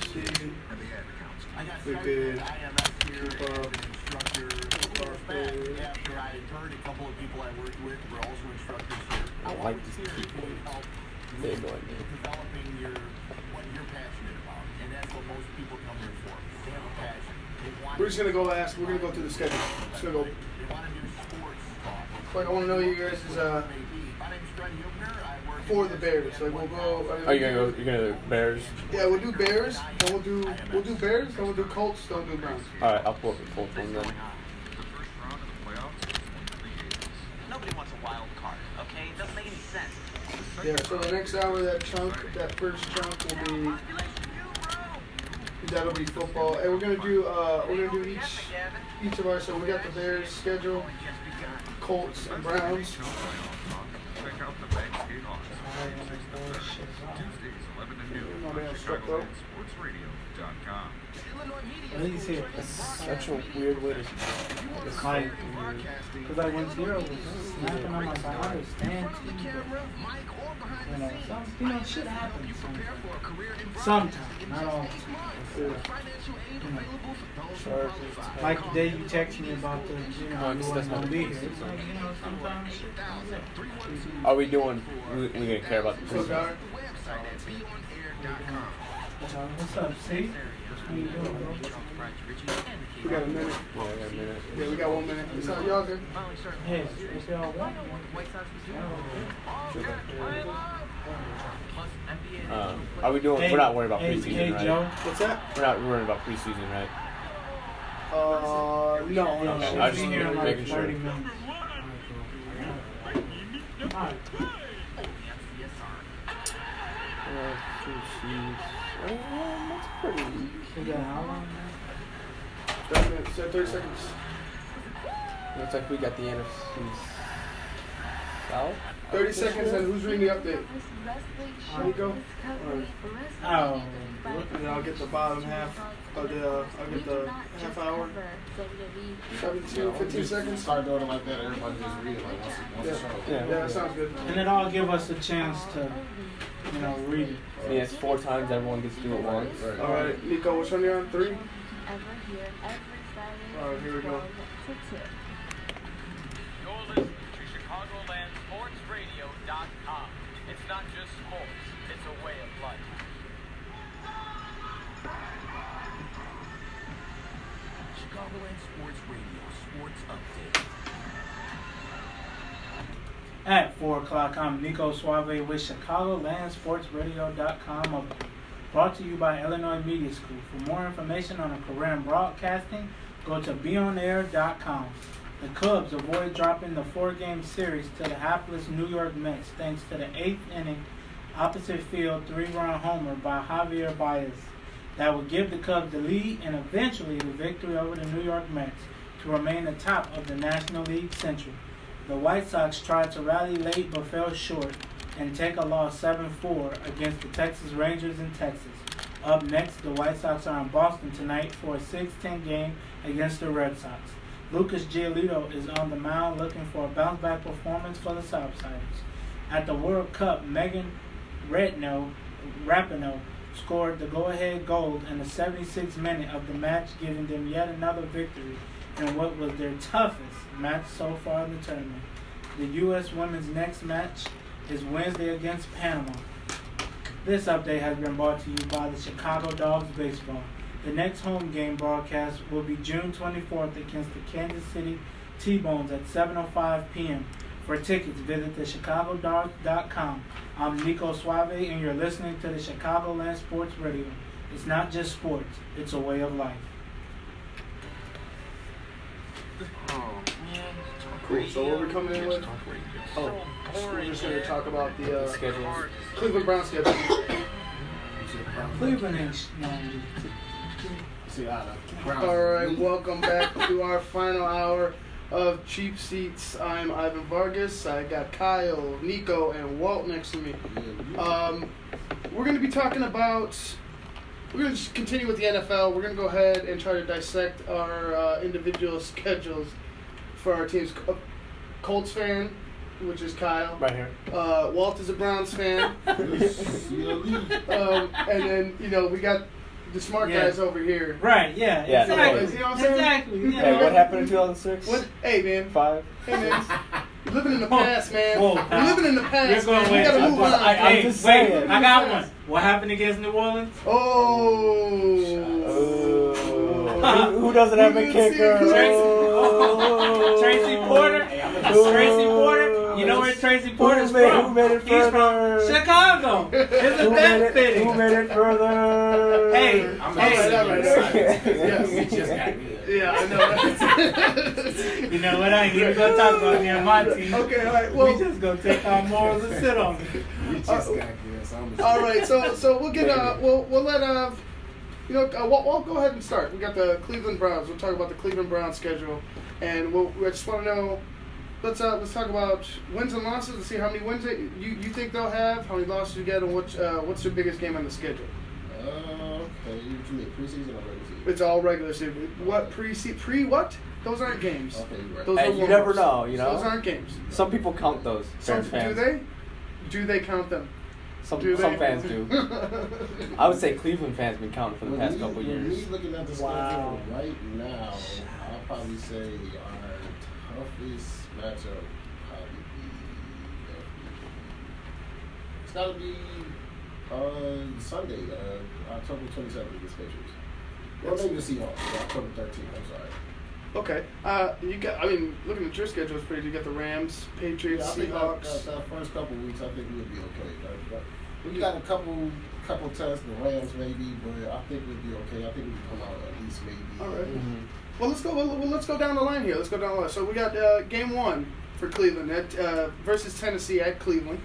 see. and the Ad Council. I got We started could at IMS here keep as up. an instructor after I had heard a couple of people I worked with were also instructors here. I like these people. They go in there. Developing what you're passionate about, and that's what most people come here for. They have a passion. They want We're just gonna go last. We're gonna go through the schedule. Just gonna go. They want to do sports talk. Like I want to know you guys is My name's Fred Hubner. I work for the Bears. Like we'll go. Are you gonna go? You're gonna do Bears? Yeah, we'll do Bears. Then we'll do Bears. Then we'll do Colts. Then we'll do Browns. All right, I'll pull up the Colts one then. The first round of the playoffs is the Eagles. Nobody wants a wild card, okay? It doesn't make any sense. Yeah. So the next hour, that first chunk will be. That'll be football, and we're gonna do each of our. So we got the Bears schedule, Colts and Browns. Check out the Bank Skate Hawks. Tuesdays, 11 to noon on ChicagolandSportsRadio.com. At least here. That's such a weird way to. It's like, because like when Zero was snapping, I'm like, I understand too, but, shit happens sometimes, not all the time. Like the day you text me about the, you wasn't gonna be here. It's like, sometimes shit comes up. Are we doing? We gonna care about the preseason? What's up, see? What you doing, bro? We got a minute. Yeah, I got a minute. Yeah, we got 1 minute. It's not y'all good. Hey, if y'all want. Are we doing? Hey, we're not worried about hey, preseason, hey, right? Joe. What's that? We're not worried about preseason, right? No. Okay, I just Be here in like making sure. 30 minutes. Alright. That's pretty. We got how long now? 30 minutes. 30 seconds. Looks like we got the NFC South. 30 seconds, and who's reading the update? Nico? Oh. And I'll get the bottom half of the, I'll get the half hour. 17, 15 seconds. Start doing it like that. Everybody just read it like once a show. Yeah, that sounds good. And it all give us a chance to, read it. Yeah, it's 4 times. Everyone gets to do it once. All right, Nico, which one you on? 3? Ever here every Friday. All right, here we go. 12 to 2. You're listening to ChicagolandSportsRadio.com. It's not just sports, it's a way of life. Chicagoland Sports Radio Sports Update. At 4 o'clock, I'm Nico Suave with ChicagolandSportsRadio.com, brought to you by Illinois Media School. For more information on a career in broadcasting, go to beonair.com. The Cubs avoid dropping the 4-game series to the hapless New York Mets thanks to the 8th inning opposite field 3-run homer by Javier Baez that would give the Cubs the lead and eventually the victory over the New York Mets to remain atop of the National League Central. The White Sox tried to rally late but fell short and take a loss 7-4 against the Texas Rangers in Texas. Up next, the White Sox are in Boston tonight for a 6-10 game against the Red Sox. Lucas Giolito is on the mound looking for a bounce-back performance for the Southsiders. At the World Cup, Megan Rapinoe scored the go-ahead goal in the 76th minute of the match, giving them yet another victory in what was their toughest match so far in the tournament. The U.S. women's next match is Wednesday against Panama. This update has been brought to you by the Chicago Dogs Baseball. The next home game broadcast will be June 24th against the Kansas City T-Bones at 7:05 p.m. For tickets, visit thechicagodogs.com. I'm Nico Suave, and you're listening to the Chicagoland Sports Radio. It's not just sports, it's a way of life. Cool. So what are we coming in with? Oh, we're just going to talk about the Cleveland Browns schedule. Cleveland is All right, welcome back to our final hour of Cheap Seats. I'm Ivan Vargas. I got Kyle, Nico, and Walt next to me. We're going to be talking about. We're going to just continue with the NFL. We're going to go ahead and try to dissect our individual schedules for our teams. Colts fan, which is Kyle. Right here. Walt is a Browns fan. And then, we got the smart guys over here. Right, yeah. Exactly. You know what I'm saying? Exactly. Yeah. Hey, what happened in 2006? Hey, man. 5. Hey, man. You're living in the past, man. Whoa, You're living in the past. You're going man. You gotta move on. I'm just saying. I got one. What happened against New Orleans? Who doesn't have a kicker? Tracy Porter. Tracy Porter. You know where Tracy Porter's from? Who made it further? He's from Chicago. Isn't that fitting? Who made it further? Hey. Yeah, I know. You know what? I ain't even gonna talk about me on my team. Okay, all right. Well, we just gonna take our morals and sit on it. All right, so we'll get we'll let Walt go ahead and start. We got the Cleveland Browns. We'll talk about the Cleveland Browns schedule, and we just want to know. Let's talk about wins and losses and see how many wins that you think they'll have, how many losses you get, and what's their biggest game on the schedule. Okay, you mean preseason or regular season? It's all regular season. What what? Those aren't games. Okay, you're right. Those Hey, are you never know, Those aren't games. Some people count those. Do Fans. they? Do they count them? Some fans do. I would say Cleveland fans have been counting for the past couple years. Me looking at the schedule right now, I'll probably say our toughest matchup probably be it's got to be Sunday, October 27th against Patriots. Or maybe the Seahawks, October 13th. I'm sorry. Okay. Looking at your schedule, it's pretty. You got the Rams, Patriots, Seahawks. That first couple weeks, I think we'll be okay. We got a couple tests, the Rams maybe, but I think we'll be okay. I think we can come out at least maybe. All right. Well, let's go down the line here. Let's go down the line. So we got game 1 for Cleveland versus Tennessee at Cleveland.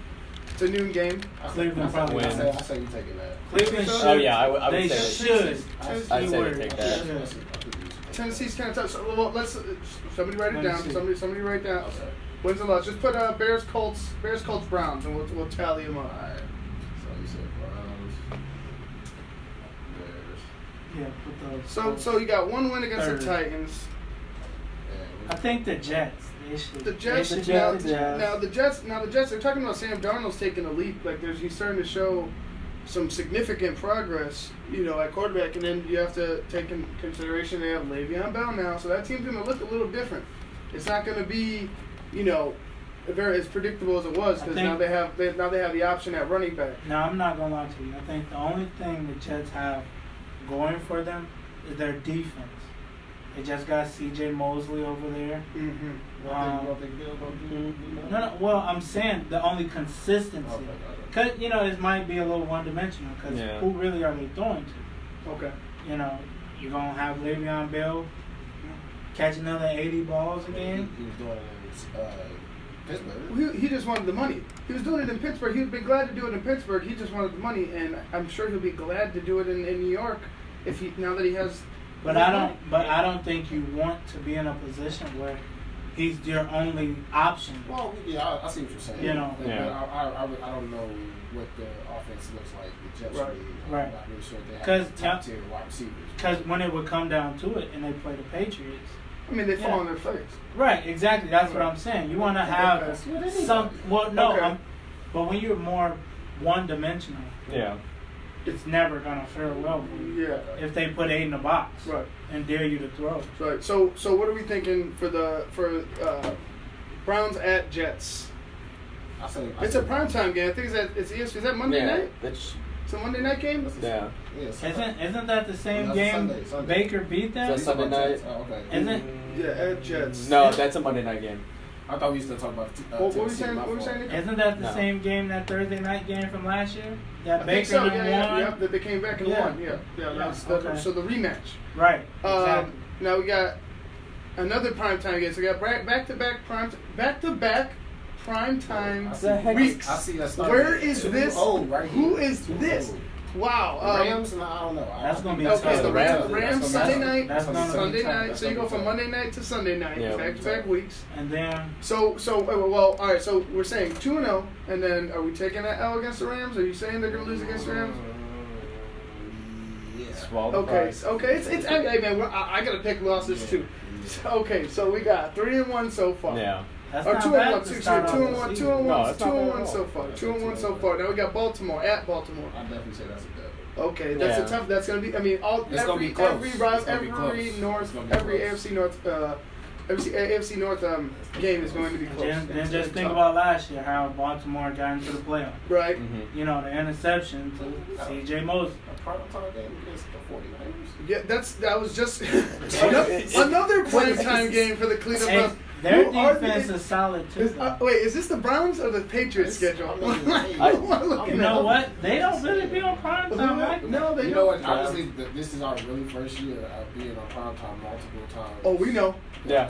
It's a noon game. Cleveland probably wins. I say you taking that. Cleveland should. Oh yeah, I would they say should. I'd say they take that. Tennessee's kind of tough. So, let's somebody write it down. Somebody write it down. Okay. Wins and losses. Just put Bears, Colts, Browns, and we'll tally them up. All right. So you said Browns, Bears. Yeah, put those. So you got one win against the Titans. I think the Jets. The Jets. Now the Jets. They're talking about Sam Darnold's taking a leap. Like he's starting to show some significant progress, at quarterback, and then you have to take in consideration they have Le'Veon Bell now, so that team's going to look a little different. It's not going to be, very as predictable as it was because now they have the option at running back. No, I'm not going to lie to you. I think the only thing the Jets have going for them is their defense. They just got C.J. Mosley over there. Mm-hmm. No. Well, I'm saying the only consistency. Because, it might be a little one-dimensional because who really are they throwing to? Okay. You're going to have Le'Veon Bell catch another 80 balls again? He was doing it in Pittsburgh. Well, he just wanted the money. He was doing it in Pittsburgh. He'd be glad to do it in Pittsburgh. He just wanted the money, and I'm sure he'll be glad to do it in New York now that he has. But I don't think you want to be in a position where he's your only option. Well, yeah, I see what you're saying. You know, I don't know what the offense looks like. The Jets right. I'm not really sure they have top-tier wide receivers. Because when it would come down to it, and they play the Patriots. I mean, they fall on their face. Right, exactly. That's what I'm saying. You want to have some. Well, no, okay. But when you're more one-dimensional, it's never gonna fare well for you. Yeah. If they put 8 in the box, right, and dare you to throw. Right. So what are we thinking for Browns at Jets? It's a primetime game. I think it's ESPN. Is that Monday night? It's a Monday night game. Yeah. Isn't that the same That's game Sunday. Baker beat them? Is that Sunday night? Oh, okay. Isn't Yeah, at Jets. No, that's a Monday night game. I thought we used to talk about. What were you Tennessee, saying? my What were you fault. saying? Isn't that the No. same game, that Thursday night game from last year? That I think Baker so. won? Yeah. That they came back and Yeah. won. Yeah. That's okay. so the rematch. Right. Exactly. Now we got another primetime game. So we got back-to-back primetime weeks. I see that. Where is this? Right Who here. is this? Wow. Rams? No, I don't know. That's gonna be Okay, tough. the Rams Sunday night. That's gonna be Sunday tough. night. So you go from Monday night to Sunday night, Yeah. back-to-back weeks. And then So well, all right. So we're saying 2-0, and then are we taking that L against the Rams? Are you saying they're gonna lose against the Rams? Yeah. Swallow the Okay, pride. okay. It's hey man, I gotta pick losses too. Okay, so we got 3-1 so far. Yeah. that's Or not 2-1, bad to excuse me, start off the 2-1, season. 2-1, No, it's not bad at 2-1 all. so far. 2-1 so far. Now we got Baltimore at Baltimore. I definitely say that's a dub. Okay, that's Yeah. a tough. That's gonna be. I mean, It's gonna be close. It's gonna be every close. North, It's gonna be every close. AFC North, AFC North game is going to be close. Then It's just think tough. about last year, how Baltimore got into the playoffs. Right. Mm-hmm. You know, the interception to C.J. Moses. A primetime game against the 49ers. Yeah, that was just another primetime game for the Cleveland Hey, Browns. their Who are defense they? is solid too. Wait, is this the Browns or the Patriots schedule? You know what? They don't really be on prime time like that. No, they You know don't. what? Honestly, this is our really first year of being on primetime multiple times. Oh, we know. Yeah.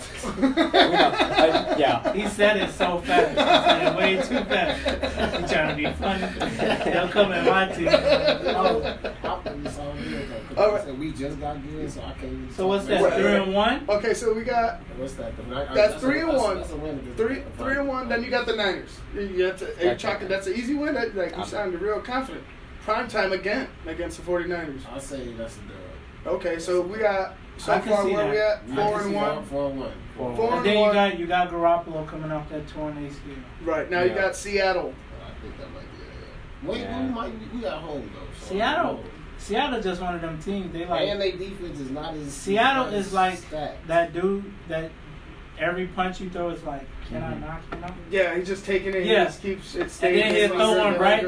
Yeah. He said it so fast. He said it way too fast. He trying to be funny. They'll come at my team. Oh. All right. We just got good, so I can't. So what's that? Right. 3-1? Okay, so we got What's that? that's 3-1. That's a win. 3-1. Then you got the Niners. That's an easy win. You sounded real confident. Prime time again against the 49ers. I say that's a dub. Okay, so we got so I can far see where that. we at 4-1. 4-1. 4-1. And then you got Garoppolo coming off that torn ACL. Right now you got Seattle. I think that might be a. We got home though. So Seattle just one of them teams. They like and their defense is not as. Seattle is like stacked. that dude that every punch you throw is like, can I knock him out? Yeah, he's just taking it. Yeah. He just keeps it And staying. then he'll throw one right.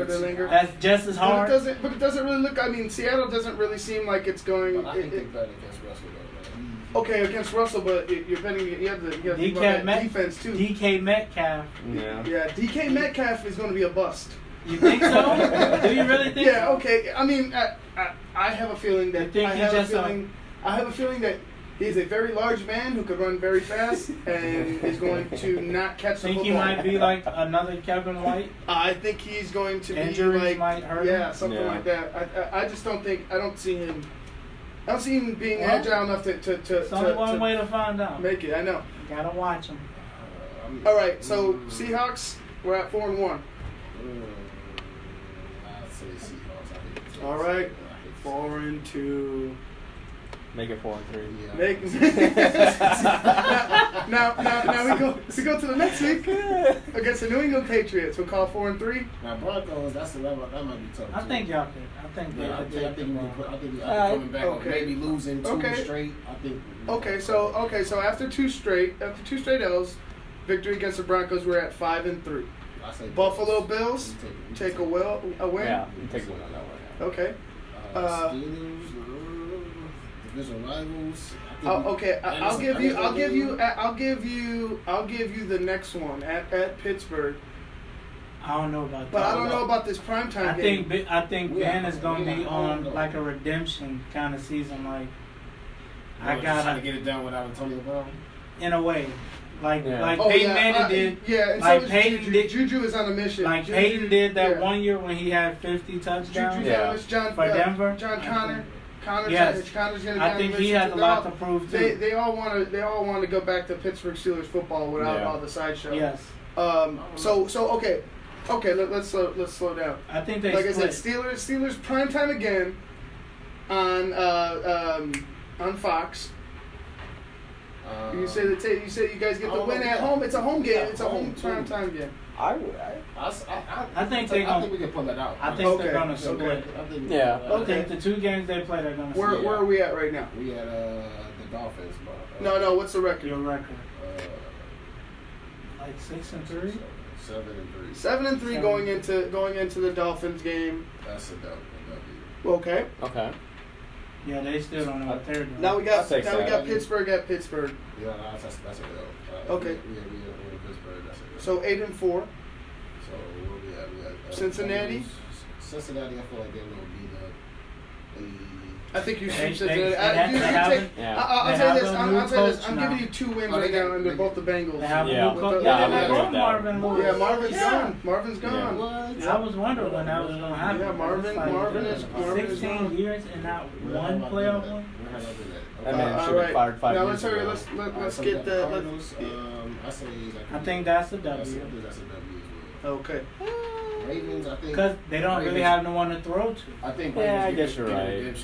That's just as hard. But it doesn't really look. I mean, Seattle doesn't really seem like it's going. But I think they're better against Russell though. Man. Okay, against Russell, but you're betting. You have to think about that defense too. DK Metcalf. Yeah. Yeah, DK Metcalf is going to be a bust. You think so? Do you really think? Yeah. so? Okay. I mean, I have a feeling that You think I he have just I have a feeling that he's a very large man who could run very fast and is going to not catch the Think football. he might be like another Kevin White? I think he's going to Injuries be like might hurt him? something Yeah. like that. I just don't think I don't see him being agile enough to It's only one way to find out. make it. I know. You gotta watch him. All right, so Seahawks, we're at 4-1. I'd say Seahawks. All right, 4-2. Make it 4-3. Yeah. Make now we go to the next week against the New England Patriots. We'll call 4-3. Now Broncos, that might be tough. I too. think y'all could. I think Yeah, I they think could we take the could. I think we Alright. coming back on Okay. maybe losing two Okay. straight. I think. Okay, so after two straight L's, victory against the Broncos, we're at 5-3. I say Buffalo Bills take a win. Yeah, you take the win on that one. Okay. Steelers, division rivals. I think Okay, and I'll it's a give you Thursday game. the next one at Pittsburgh. I don't know about But that. I don't know about this primetime I game. think We Ben are- is gonna we be are on home, though. like a redemption kind of season. Like I Just trying to gotta, get it done without Antonio Brown. in a way, like Yeah. Peyton Manning did. Yeah, and like so is Peyton Juju. did. Juju is on a mission. Like Juju, Peyton did that yeah. one year when he had 50 touchdowns. Juju's on a mission. For Denver? John Connor. Connor's Yes. gonna be I on think a he mission has too. a They lot all- to prove too. They all want to go back to Pittsburgh Steelers football without Yeah. all the sideshow. Yes. So okay, let's slow down. I think they Like split. I said, Steelers primetime again on Fox. You say you guys get the win at home. It's a home game. It's a home primetime game. I think we can pull that out. I think they're Okay, gonna split. okay. Yeah. I think the two games they play, they're gonna Where split. are we at right now? We had the Dolphins. But, No. What's the record? Your record, Uh, like 6-3. 7-3. 7-3 going into the Dolphins game. That's a dub. Okay. Okay. Yeah, they still don't know what they're doing. Now we got Saturday. Pittsburgh at Pittsburgh. Yeah, that's a L. Okay. Yeah, Pittsburgh. That's a L. So 8-4. So where we at? Cincinnati. Cincinnati, I feel like they're gonna be the. I think you should. I'll tell you this. I'm giving you 2 wins right now, and they're both the Bengals. They have a new coach. Marvin Lewis. Yeah, Marvin's gone. I was wondering when that was going to happen. Yeah, Marvin is 16 years and not one playoff win. And then should have fired 5 years ago. Let's get the. I think that's a W. I think that's a W as well. Okay. Ravens, I think. Because they don't really have no one to throw to. I think. Yeah, I guess you're right.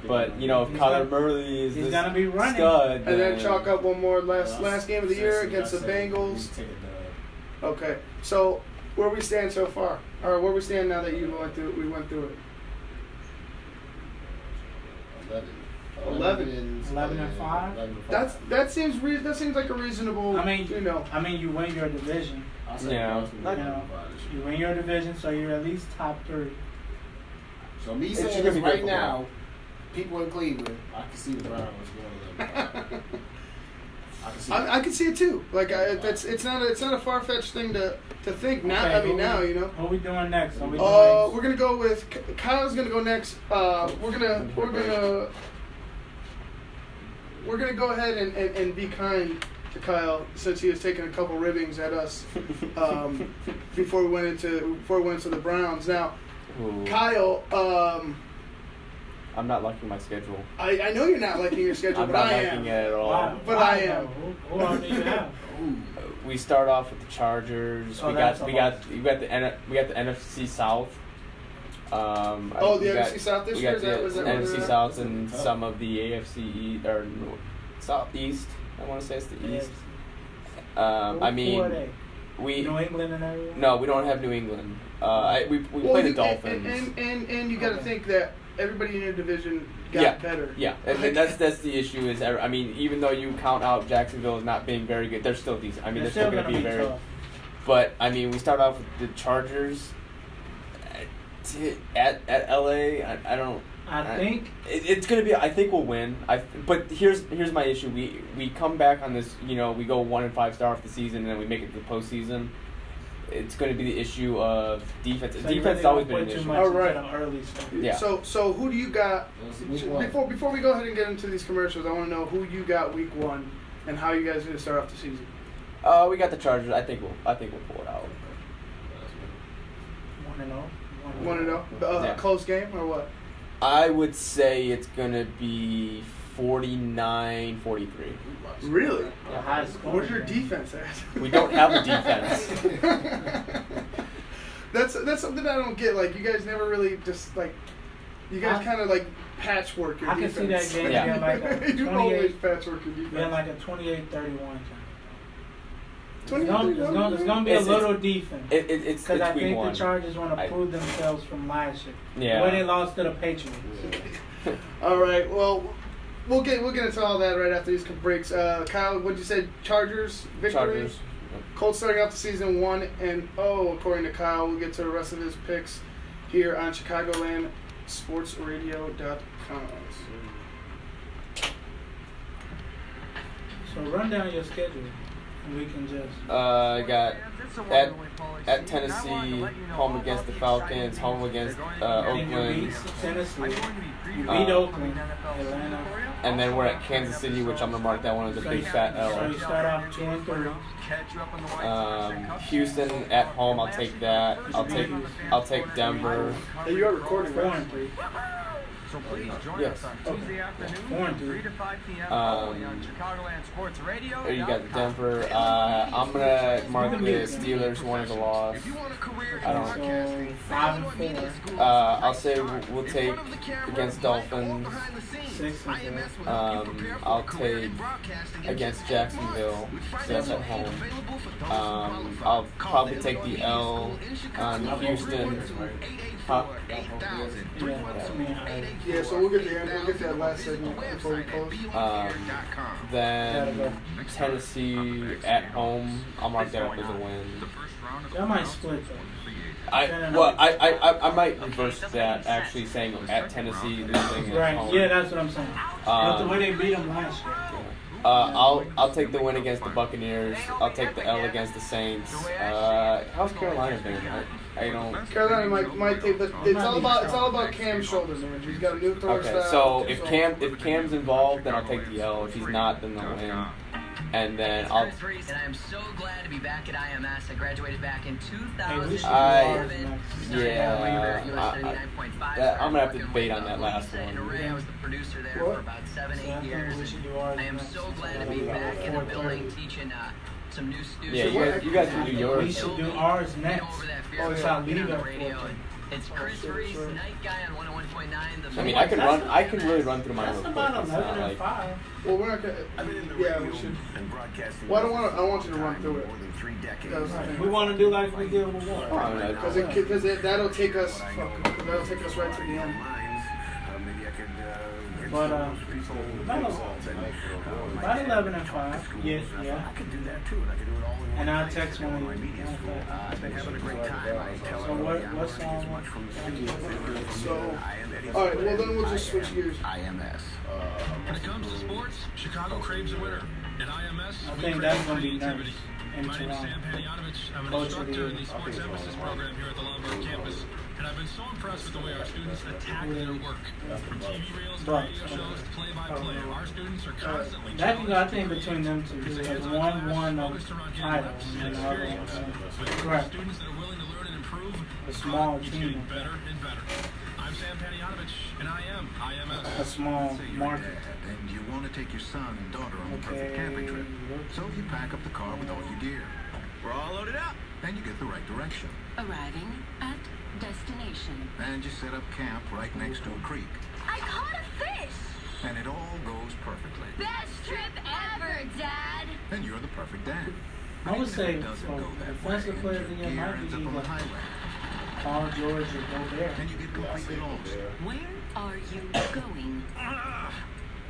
But you know, if Kyler Murray is he's gonna be running. Stud, and then chalk up one more last game of the year against the Bengals. Okay, so where we stand so far, or where we stand now that we went through it. 11 and 5. That seems like a reasonable. I mean, you win your division. Yeah. You win your division, so you're at least top 3. So me saying this right now, people in Cleveland, I can see the Browns going to I can see it too. Like it's not a far fetched thing to think now. Okay, I mean now you know. What are we doing next? We're gonna go with Kyle's gonna go next. We're gonna go ahead and be kind to Kyle since he has taken a couple ribbings at us before we went into the Browns. Now, ooh. Kyle. I'm not liking my schedule. I know you're not liking your schedule, but I am. I'm not liking it at all. But I am. Who do you have? We start off with the Chargers. We got the NFC South. The NFC South this year. We got the NFC South and some of the AFC or Southeast. I want to say it's the East. I mean, New England and everything. No, we don't have New England. We play the Dolphins. And you got to think that everybody in your division got better. Yeah, and that's the issue. Is I mean, even though you count out Jacksonville as not being very good, they're still decent. I mean, they're still going to be very. Tough. But I mean, we start off with the Chargers at LA. I think it's going to be. I think we'll win. But here's my issue. We come back on this. You know, we go 1-5 start off the season, and then we make it to the postseason. It's going to be the issue of defense. So defense has always been an issue. All right. Yeah. So who do you got? Before we go ahead and get into these commercials, I want to know who you got week 1 and how you guys are going to start off the season. We got the Chargers. I think we'll pull it out. 1-0. Close game or what? I would say it's going to be 49-43. Really? Yeah, where's your defense at? We don't have a defense. That's something I don't get. Like, you guys never really just, like, you guys kind of, like, patchwork your defense. I can see that game being like a 28, you always patchwork your defense. Being like a 28-31. It's 28-31? It's going to be a little defense. It's because I think one. the Chargers want to prove themselves from last year. Yeah. When they lost to the Patriots. All right, well, we'll get into all that right after these breaks. Kyle, what'd you say? Chargers victory? Chargers. Colts starting off the season 1-0 according to Kyle. We'll get to the rest of his picks here on ChicagolandSportsRadio.com. So run down your schedule, and we can just. I got at Tennessee, home against the Falcons, home against Oakland. Tennessee. You beat Oakland, Atlanta. And then we're at Kansas City, which I'm gonna mark that one as a big fat L. So you start off 2-3. Houston at home, I'll take that. I'll take Denver. Hey, you are recording 4-3. So please join yes. us on Tuesday afternoon, 3 to 5 p.m. only on Chicagoland Sports Radio. You got the Denver. I'm gonna mark the Steelers 1 as a loss. I don't. 5-4. I'll say we'll take against Dolphins. 6-4. I'll take against Jacksonville. So that's at home. I'll probably take the L on Houston. Yeah, so we'll get that last segment before we close. Then Tennessee at home. I'll mark that up as a win. That might split though. I might reverse that, actually saying at Tennessee losing at Right. home. Yeah, that's what I'm saying. But the way they beat them last year. I'll take the win against the Buccaneers. I'll take the L against the Saints. How's Carolina doing? I don't. Carolina might take the. It's all about Cam's shoulders, man. He's got a new throw style. Okay, so if Cam's involved, then I'll take the L. If he's not, then they'll win. And then I'll. And I am so glad to be back at IMS. I graduated back in 2007. I'm gonna have to debate on that last one. I was the producer there for about 7-8 years. I am so glad to be back in the building teaching some new students. Yeah, you guys can do yours. We should do ours next. It's Chris Reese, Night Guy on 101.9. I mean, I can really run through mine real quick. About 11 and 5. Well, we're not gonna. Yeah, we should. Well, I want you to run through it. We want to do like we did with War. Because that'll take us right to the end. But about 11 and 5. Yeah. I could do that too, and I could do it all in one. And I'll text one. I've been having a great time. So what song? So, all right. Well, then we'll just switch gears. IMS. When it comes to sports, Chicago craves a winner. At IMS, I think that's going to be nice. My name is Sam Panayotovich. I'm an instructor in the Sports Emphasis program here at the Lombard campus. And I've been so impressed with the way our students attack their work. From TV reels to radio shows to play-by-play, our students are constantly that can go, I think, between them two. Because one won the title. And the other one. Correct. Students that are willing to learn and improve. A small It's team. getting better and better. I'm Sam Panayotovich, and I am IMS. A small market. And you want to take your son and daughter on the perfect camping trip. So you pack up the car with all your gear. We're all loaded up. And you get the right direction. Arriving at destination. And you set up camp right next to a creek. I caught a fish! And it all goes perfectly. Best trip ever, Dad! And you're the perfect dad. I would say doesn't for go that defensive way, player and of the your year gear might ends be up on the like highway. Paul George or Gobert. And you get completely lost. Where are you going?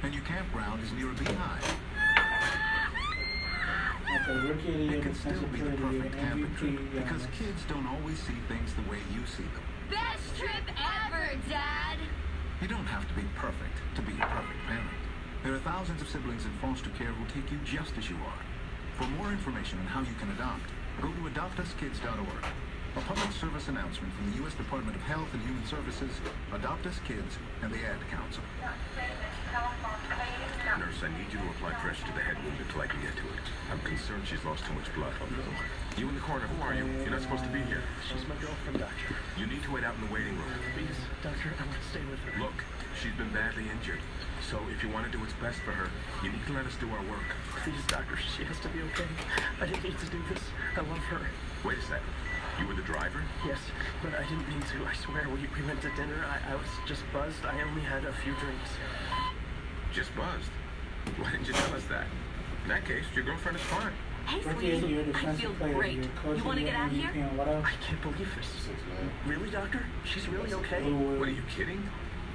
And your campground is near a beehive. Okay, rookie of the year, It can still defensive be player the of the year, perfect camping MVP. trip because kids don't always see things the way you see them. Best trip ever, Dad! You don't have to be perfect to be a perfect parent. There are thousands of siblings in foster care who take you just as you are. For more information on how you can adopt, go to adoptuskids.org. A public service announcement from the U.S. Department of Health and Human Services, Adopt Us Kids, and the Ad Council. Nurse, I need you to apply pressure to the head wound until I can get to it. I'm concerned she's lost too much blood. You in the corner, who are you? You're not supposed to be here. She's my girlfriend, doctor. You need to wait out in the waiting room. Please, doctor, I want to stay with her. Look, she's been badly injured. So if you want to do what's best for her, you need to let us do our work. Please, doctor, she has to be okay. I didn't mean to do this. I love her. Wait a second. You were the driver? Yes, but I didn't mean to. I swear, we went to dinner. I was just buzzed. I only had a few drinks. Just buzzed. Why didn't you tell us that? In that case, your girlfriend is fine. Hey, Rookie of the year, sweetie, I feel defensive player of the great. year, coach You of want the to year, get out of MVP, here? and what else? I can't believe this. Really, doctor? She's really okay? What are you kidding?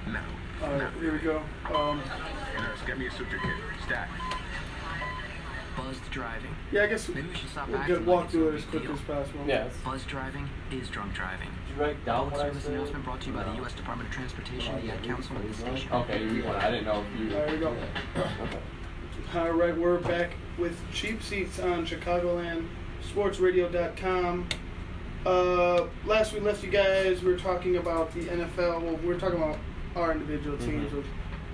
No. All right, here we go. Nurse, get me a suture kit. Stat. Buzzed driving. Yeah, I guess Maybe we should stop we'll acting walk like it's through no it as big quick deal. as possible. Yes. Buzz driving is drunk driving. Did you write down what I Service said? announcement brought to you by the U.S. Department of Transportation, the Ad Council, and the station. Okay, you want. I didn't know if you. There we go. Okay. All right, we're back with Cheap Seats on Chicagoland, sportsradio.com. Last we left you guys, we were talking about the NFL. Well, we were talking about our individual teams.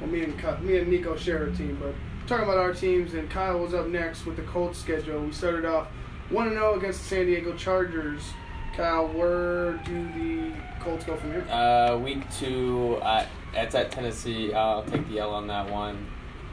Well, me and Nico share a team, but talking about our teams. And Kyle was up next with the Colts schedule. We started off 1-0 against the San Diego Chargers. Kyle, where do the Colts go from here? Week 2, it's at Tennessee. I'll take the L on that one.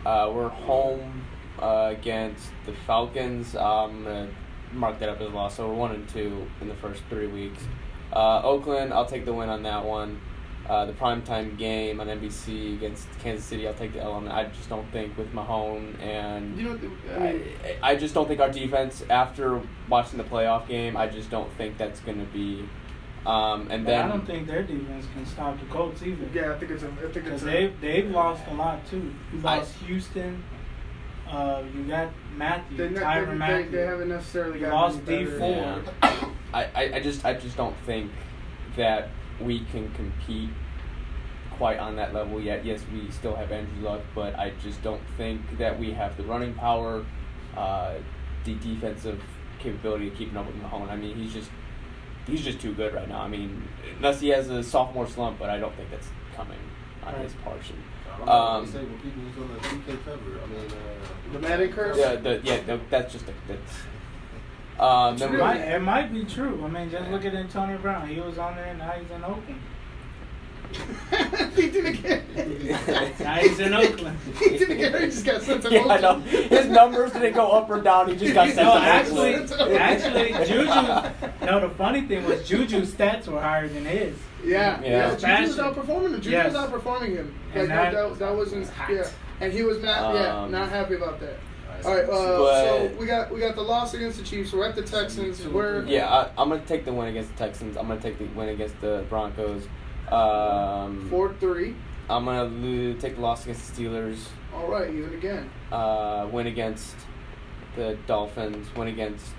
We're home against the Falcons. I'm going to mark that up as a loss. So we're 1-2 in the first 3 weeks. Oakland, I'll take the win on that one. The primetime game on NBC against Kansas City, I'll take the L on that. I just don't think with Mahone and I just don't think our defense, after watching the playoff game, I just don't think that's going to be And but then I don't think their defense can stop the Colts either. Yeah, I think it's they've lost a lot too. You lost Houston. You got Matthew, Tyrann Mathieu. They haven't necessarily got lost D4. Yeah. I just don't think that we can compete quite on that level yet. Yes, we still have Andrew Luck, but I just don't think that we have the running power, the defensive capability of keeping up with Mahomes. I mean, he's just too good right now. I mean, unless he has a sophomore slump, but I don't think that's coming on his portion. People who's on the 2K cover. I mean, the Madden curse. That's just it might be true. I mean, just look at Antonio Brown. He was on there, and now he's in Oakland. He did again. Now he's in Oakland. He did again. He just got sent to Yeah, Oakland. I know. His numbers didn't go up or down. He just got sent to Oakland. Actually, Juju. No, the funny thing was Juju's stats were higher than his. Yeah. Juju was outperforming him. Juju was outperforming him. And like, that wasn't. Yeah, and he was not. Not happy about that. All right. So we got the loss against the Chiefs. We're at the Texans. I'm gonna take the win against the Texans. I'm gonna take the win against the Broncos. 4-3. I'm gonna take the loss against the Steelers. All right, even again. Win against the Dolphins. Win against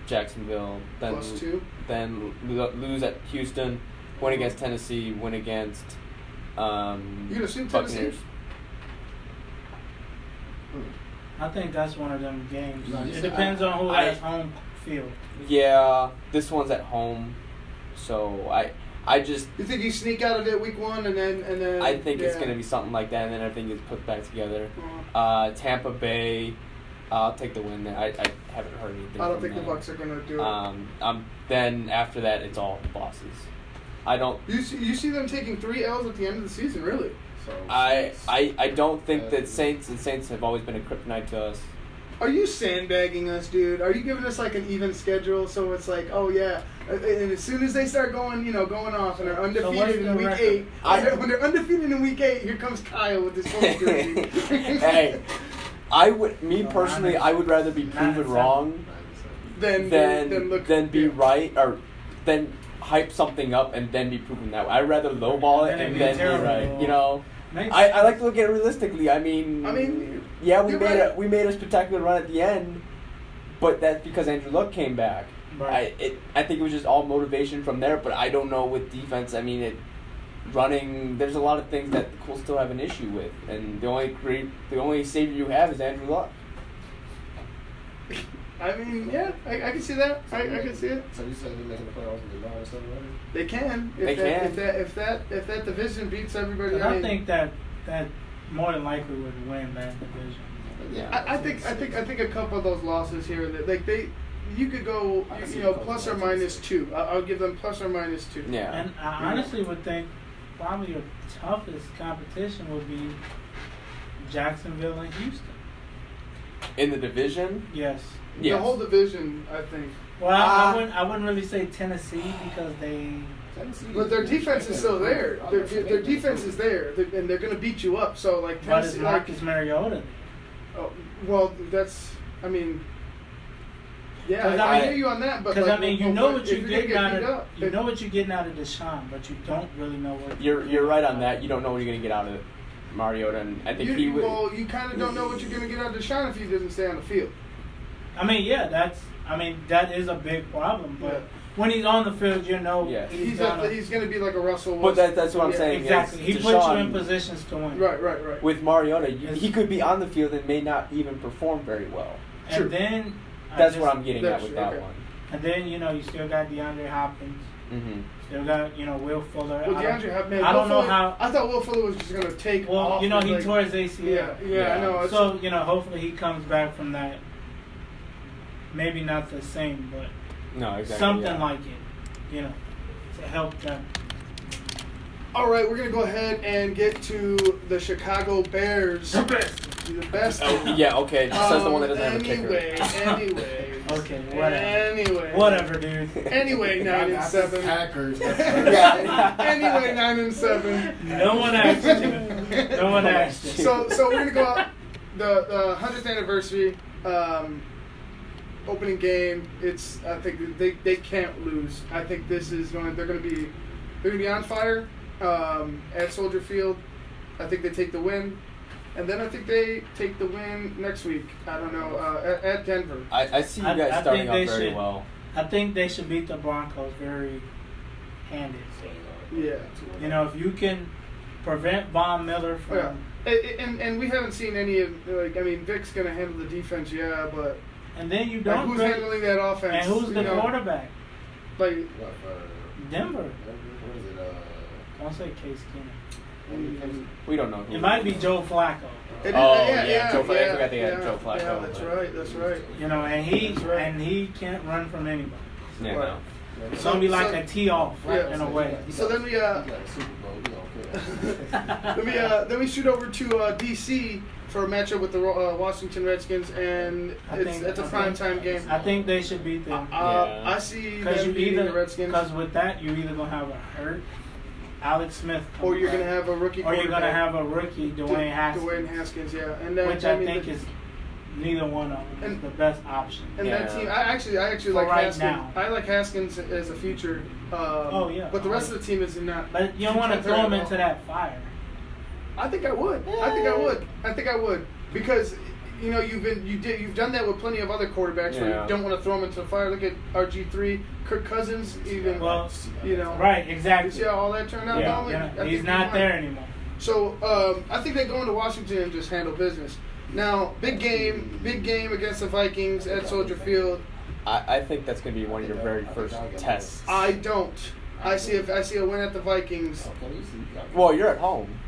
Jacksonville. Then +2. Then lose at Houston. Win against Tennessee. Win against you gonna assume Buccaneers. Tennessee? I think that's one of them games. It depends on who has home field. Yeah, this one's at home, so I just. You think you sneak out of it week 1 and then? I think it's gonna be something like that, and then everything gets put back together. Tampa Bay, I'll take the win there. I haven't heard anything. I don't think the Bucs are gonna do it. Then after that, it's all losses. I don't. You see them taking 3 L's at the end of the season, really? So I don't think that Saints have always been a kryptonite to us. Are you sandbagging us, dude? Are you giving us like an even schedule? So it's like, oh yeah, and as soon as they start going off and are undefeated in week 8, when they're undefeated in week 8, here comes Kyle with his Colts jersey. Hey, I would rather be proven wrong than be right, or than hype something up and then be proven that way. I'd rather lowball it and then be right. You know. I like to look at it realistically. I mean, yeah, we made a spectacular run at the end, but that's because Andrew Luck came back. Right. I think it was just all motivation from there. But I don't know with defense. I mean, running. There's a lot of things that the Colts still have an issue with, and the only savior you have is Andrew Luck. I mean, yeah, I can see that. I can see it. So you said they're making the playoffs with the 9-7 record? They can. If that division beats everybody. I think that more than likely would win that division. Yeah, I think a couple of those losses here that you could go plus or minus 2. I'll give them plus or minus 2. Yeah. And I honestly would think probably your toughest competition would be Jacksonville and Houston. In the division? Yes. The whole division, I think. Well, I wouldn't really say Tennessee because but their defense is still there. Their defense is there, and they're going to beat you up. So like Tennessee, but is Marcus Mariota? Oh, well, that's. I mean. Yeah, I hear you on that, but because you know what you're getting out of Deshaun, but you don't really know what. You're right on that. You don't know what you're going to get out of Mariota, and I think he would. Well, you kind of don't know what you're going to get out of Deshaun if he doesn't stay on the field. That is a big problem, but when he's on the field, you know he's going to be like a Russell Wilson. But that's what I'm saying. Exactly. He puts you in positions to win. Right. With Mariota, he could be on the field and may not even perform very well. And then that's what I'm getting at with that one. And then you still got DeAndre Hopkins. Mm-hmm. Still got Will Fuller. Well, DeAndre Hopkins. I don't know how. I thought Will Fuller was just going to take. Well, he tore his ACL. Yeah, I know. So hopefully he comes back from that. Maybe not the same, but something like it, to help them. All right, we're gonna go ahead and get to the Chicago Bears. The best. Okay. Says the one that doesn't have a kicker. Anyway. Okay. Whatever, dude. Anyway, 9-7. Packers. Anyway, 9-7. No one asked you. So we're gonna go out the 100th anniversary. opening game. I think they can't lose. I think they're going to be on fire at Soldier Field. I think they take the win. And then I think they take the win next week. I don't know, at Denver. I see you guys starting off very well. I think they should beat the Broncos very handed. Yeah. You know, if you can prevent Von Miller from... Yeah. And we haven't seen any of, Vic's going to handle the defense, but... And then you don't... who's handling that offense? And who's the quarterback? Like... Denver. What is it? Don't say Case Keenum. We don't know. It might be Joe Flacco. Joe Flacco. I forgot they had Joe Flacco. Yeah, that's right. You know, and he can't run from anybody. Yeah, no. It's gonna be like a tee off in a way. So then we then we shoot over to DC for a matchup with the Washington Redskins, and it's a primetime game. I think they should beat them. I see them beating the Redskins. Because with that, you're either gonna have a hurt Alex Smith, or you're gonna have a rookie, or you're gonna have a rookie Dwayne Haskins. Dwayne Haskins, yeah, and then, which I think is neither one of them is the best option. And that team, I actually like right Haskins. now. I like Haskins as a future. But the rest of the team is not. But you don't want to throw him into that fire. I think I would. I think I would because you've done that with plenty of other quarterbacks where you don't want to throw them into the fire. Look at RG3, Kirk Cousins, even. Well, right, exactly. You see how all that turned out? Yeah, he's not there anymore. So I think they go into Washington and just handle business. Now, big game against the Vikings at Soldier Field. I think that's going to be one of your very first tests. I don't. I see a win at the Vikings. Well, you're at home.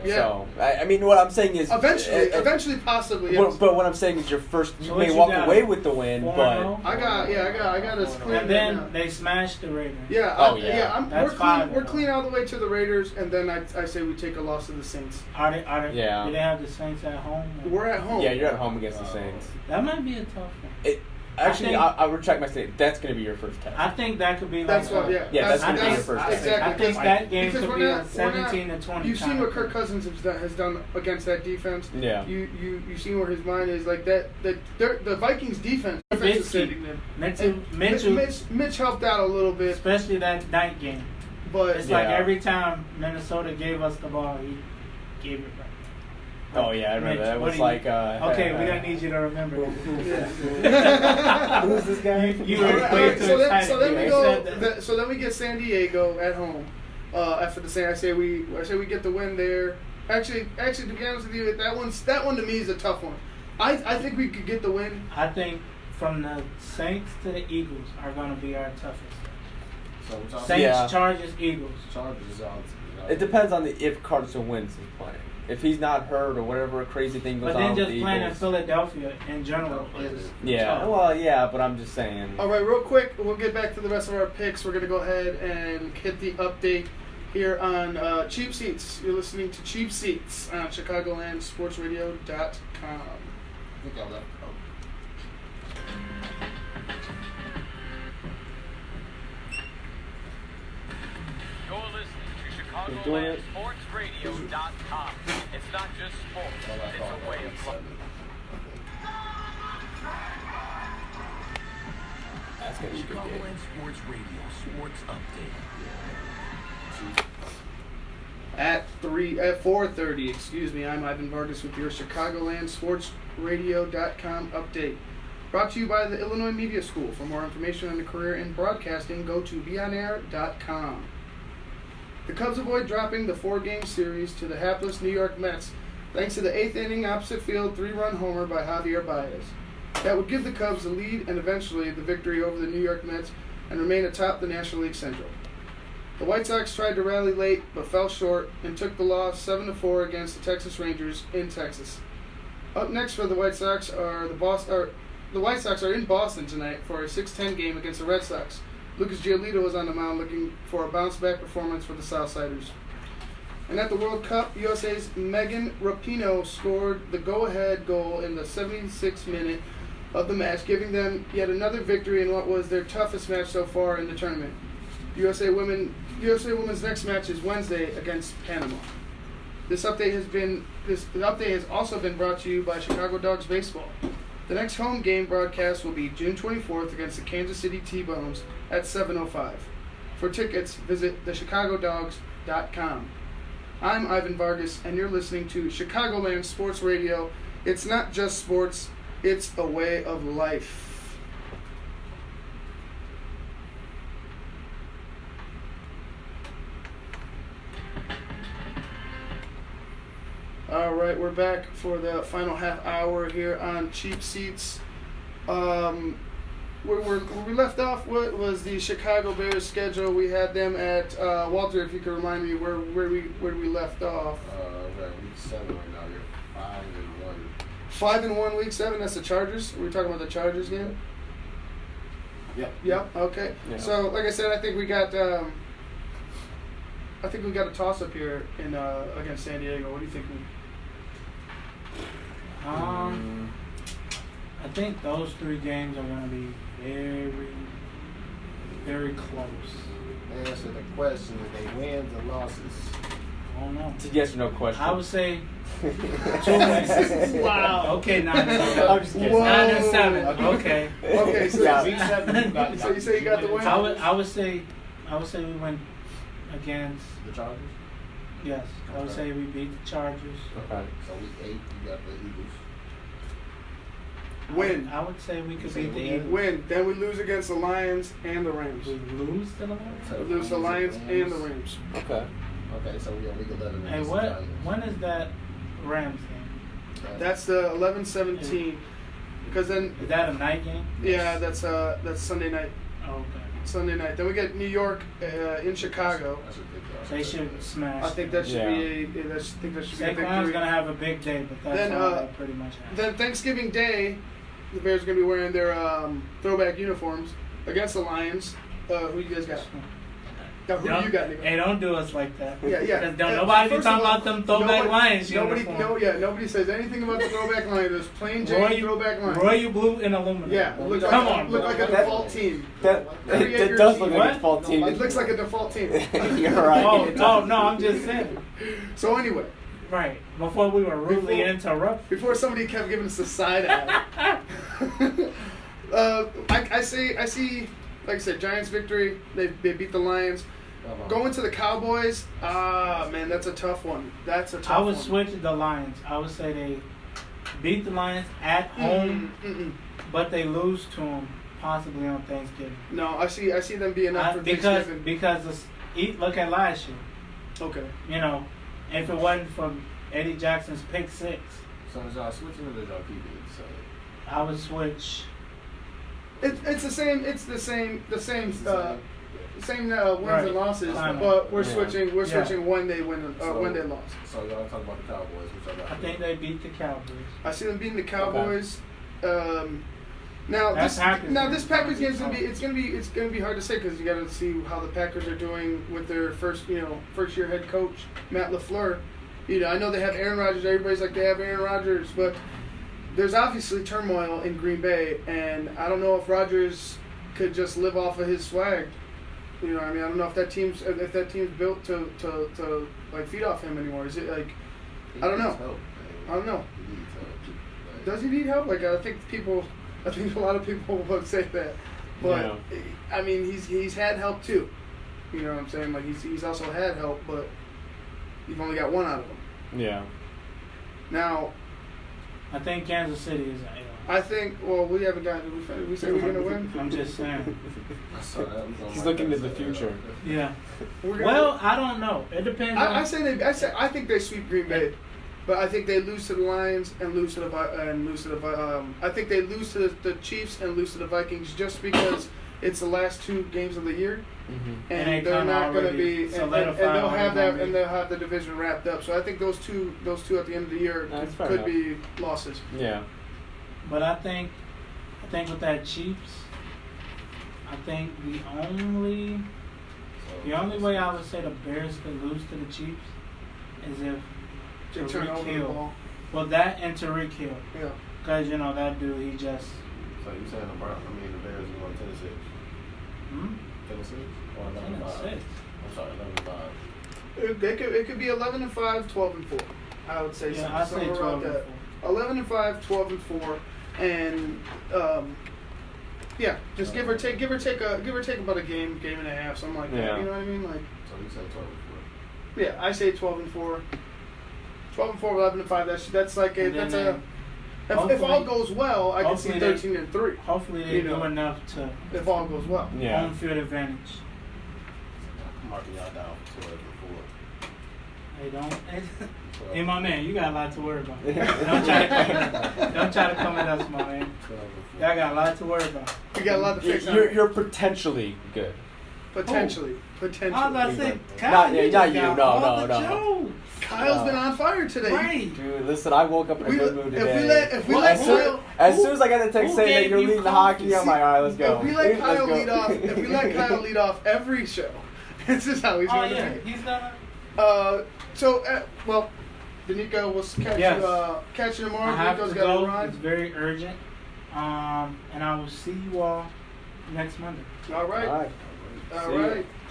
Yeah. So, I mean, what I'm saying is... Eventually, possibly, yes. But what I'm saying is your first... You may walk away with the win, but... I got us clean. And then they smashed the Raiders. Yeah. We're clean all the way to the Raiders, and then I say we take a loss to the Saints. Are they? Do they have the Saints at home? We're at home. Yeah, you're at home against the Saints. That might be a tough one. Actually, I'll retract my statement. That's going to be your first test. I think that could be that's like... that's going to be your first test. Exactly. I think that game could be a 17 to 20. You've seen what Kirk Cousins has done against that defense. Yeah. You've seen where his mind is like that. The Vikings defense. Mitch helped out a little bit, especially that night game. But it's like every time Minnesota gave us the ball, he gave it back. Oh yeah, I remember. That was like. Okay, we don't need you to remember. Who's this guy? You were way too excited. So then we get San Diego at home. After the Saints, I say we get the win there. Actually, to be honest with you, that one to me is a tough one. I think we could get the win. I think from the Saints to the Eagles are going to be our toughest. Saints, Chargers, Eagles. Chargers out. It depends on if Carson Wentz is playing. If he's not hurt or whatever crazy thing goes on. But then with just the playing Eagles. in Philadelphia in general is tough. But I'm just saying. All right, real quick, we'll get back to the rest of our picks. We're going to go ahead and hit the update here on Cheap Seats. You're listening to Cheap Seats on ChicagolandSportsRadio.com. I think I left. You're listening to ChicagolandSportsRadio.com. It's not just sports, it's a way of life. That's going to be Chicagoland Sports Radio Sports Update. At 4:30, excuse me, I'm Ivan Vargas with your ChicagolandSportsRadio.com update. Brought to you by the Illinois Media School. For more information on a career in broadcasting, go to beonair.com. The Cubs avoid dropping the 4-game series to the hapless New York Mets thanks to the 8th inning opposite field 3-run homer by Javier Baez. That would give the Cubs the lead and eventually the victory over the New York Mets and remain atop the National League Central. The White Sox tried to rally late but fell short and took the loss 7-4 against the Texas Rangers in Texas. Up next for the White Sox are the White Sox are in Boston tonight for a 6-10 game against the Red Sox. Lucas Giolito is on the mound looking for a bounce-back performance for the Southsiders. And at the World Cup, USA's Megan Rapinoe scored the go-ahead goal in the 76th minute of the match, giving them yet another victory in what was their toughest match so far in the tournament. USA Women's next match is Wednesday against Panama. The update has also been brought to you by Chicago Dogs Baseball. The next home game broadcast will be June 24th against the Kansas City T-Bones at 7:05. For tickets, visit thechicagodogs.com. I'm Ivan Vargas, and you're listening to Chicagoland Sports Radio. It's not just sports, it's a way of life. All right, we're back for the final half hour here on Cheap Seats. Where we left off, what was the Chicago Bears schedule? We had them at Walter. If you could remind me where we left off. We're at week 7 right now. You're 5-1. 5-1 week 7. That's the Chargers. We're talking about the Chargers game. Yep. Okay. Yeah. So, like I said, I think we got a toss up here in against San Diego. What do you think? I think those 3 games are going to be very, very close. Answer the question: are they wins or losses? I don't know. It's a yes or no question. I would say 2 wins. Wow. Okay, 9 and 7. I'm just kidding. 9 and 7. Okay. Okay. So, week 7. So you say you got the win? I would say we went against The Chargers. Yes, I would say we beat the Chargers. Okay. So week 8, you got the Eagles. Win. I would say we could Say beat the win. Eagles. Win. Then we lose against the Lions and the Rams. We lose to the Lions? We lose the Lions and the Rams. Okay. Okay, so we on week 11. Hey, when is that Rams game? That's the 11-17. Because then Is that a night game? yeah, that's Sunday night. Oh, okay. Sunday night. Then we get New York in Chicago. They should smash. I think that should be a big Saquon's victory. gonna have a big day, but that's Then, all that pretty much happens. Then Thanksgiving Day, the Bears are going to be wearing their throwback uniforms against the Lions. Who you guys got? Now, who you got, Nico? Hey, don't do us like that. Yeah. Because don't nobody be First talking of all, about them throwback Lions Nobody says anything about the throwback Lions. There's plain Jane throwback Lions. Royal blue and aluminum. Yeah, look like a default team. That does look like a default team. It looks like a default team. You're right. Oh, no, I'm just saying. So anyway. Right. Before we were rudely interrupted. Before somebody kept giving us a side eye. I see, like I said, Giants victory. They beat the Lions. Going to the Cowboys, man, that's a tough one. I would switch the Lions. I would say they beat the Lions at home, but they lose to them possibly on Thanksgiving. No, I see them being up for Thanksgiving. Because look at last year. Okay. You know, if it wasn't for Eddie Jackson's pick 6. So is y'all switching or did y'all keep it? So I would switch. It's the same. It's the same wins Right. and losses, Fine. but we're switching. We're Yeah. switching when they win when they lost. So y'all talking about the Cowboys? Which I got. I think they beat the Cowboys. I see them beating the Cowboys. Now That's this Packers game is gonna be hard to say because you got to see how the Packers are doing with their first year head coach Matt LaFleur. I know they have Aaron Rodgers. Everybody's like they have Aaron Rodgers, but there's obviously turmoil in Green Bay, and I don't know if Rodgers could just live off of his swag. I don't know if that team's built to like feed off him anymore. Is it like I don't know. I don't know. Does he need help? Like I think a lot of people would say that, but I mean he's had help too. You know what I'm saying? Like he's also had help, but you've only got one out of them. Yeah. Now, I think Kansas City is. I think. Well, we haven't gotten. Did we say we're gonna win? I'm just saying. He's looking to the future. Yeah. Well, I don't know. It depends. I think they sweep Green Bay, but I think they lose to the Lions and lose to the I think they lose to the Chiefs and lose to the Vikings just because it's the last 2 games of the year, and they're not going to be and they'll have the division wrapped up. So I think those two at the end of the year could be losses. Yeah. But I think with that Chiefs, I think the only way I would say the Bears could lose to the Chiefs is if Tyreek Hill. Well, that and Tyreek Hill. Yeah. Because that dude, he just. So you saying the Bears are going 10-6? 10-6 or 11-5? I'm sorry, 11-5. It could be 11-5, 12-4. I would say I'd say 12-4. 11-5, 12-4. and yeah, just give or take about a game and a half, something like that. You know what I mean? Like. So you said 12 and 4. Yeah, I say 12-4. 12-4, 11-5. That's like a that's a. If all goes well, I can see 13-3. Hopefully they do enough to. If all goes well. Yeah. Home field advantage. I'm marking y'all down for 12 and 4. Hey, don't. Hey, my man, you got a lot to worry about. Don't try to come at us, my man. Y'all got a lot to worry about. You got a lot to fix. You're potentially good. Potentially. I was about to say, not you. No. Kyle's been on fire today. Right. Dude, listen, I woke up in a good mood today. If we let Kyle, as soon as I got the text saying that you're leading the hockey, I'm like, all right, let's go. If we let Kyle lead off every show, this is how he's going to be. He's gonna. Well, Danico, we'll catch you tomorrow. I have Danico's to got go. to run. It's very urgent. And I will see you all next Monday. All right.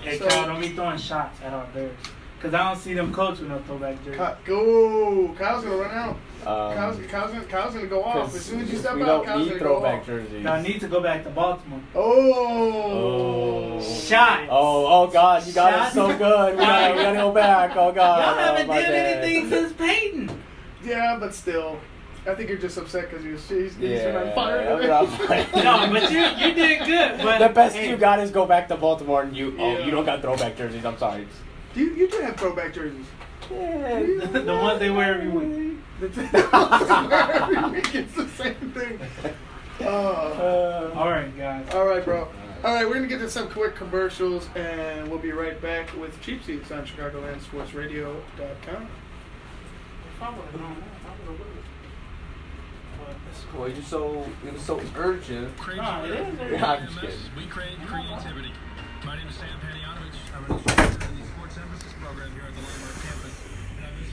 Hey, Kyle, don't be throwing shots at our Bears. Because I don't see them coach with no throwback jersey. Go! Kyle's going to run out. Kyle's going to go off. As soon as you step out, Kyle's going to go off. Jerseys. Y'all need to go back to Baltimore. Oh! Shots! Oh God, you got it so good. We gotta go back. Oh God. Y'all haven't done anything since Peyton. Yeah, but still. I think you're just upset because he's on fire. No, but you did good. But the best you got is go back to Baltimore and you don't got throwback jerseys. I'm sorry. You do have throwback jerseys. Yeah. The ones they wear every week. It's the same thing. All right, guys. All right, bro. All right, we're going to get to some quick commercials, and we'll be right back with Cheap Seats on ChicagolandSportsRadio.com. Well, you're so urgent. I'm just kidding. We create creativity. My name is Sam Panayotovich. I'm an instructor in the Sports Emphasis program here at the Lombard campus, and I've been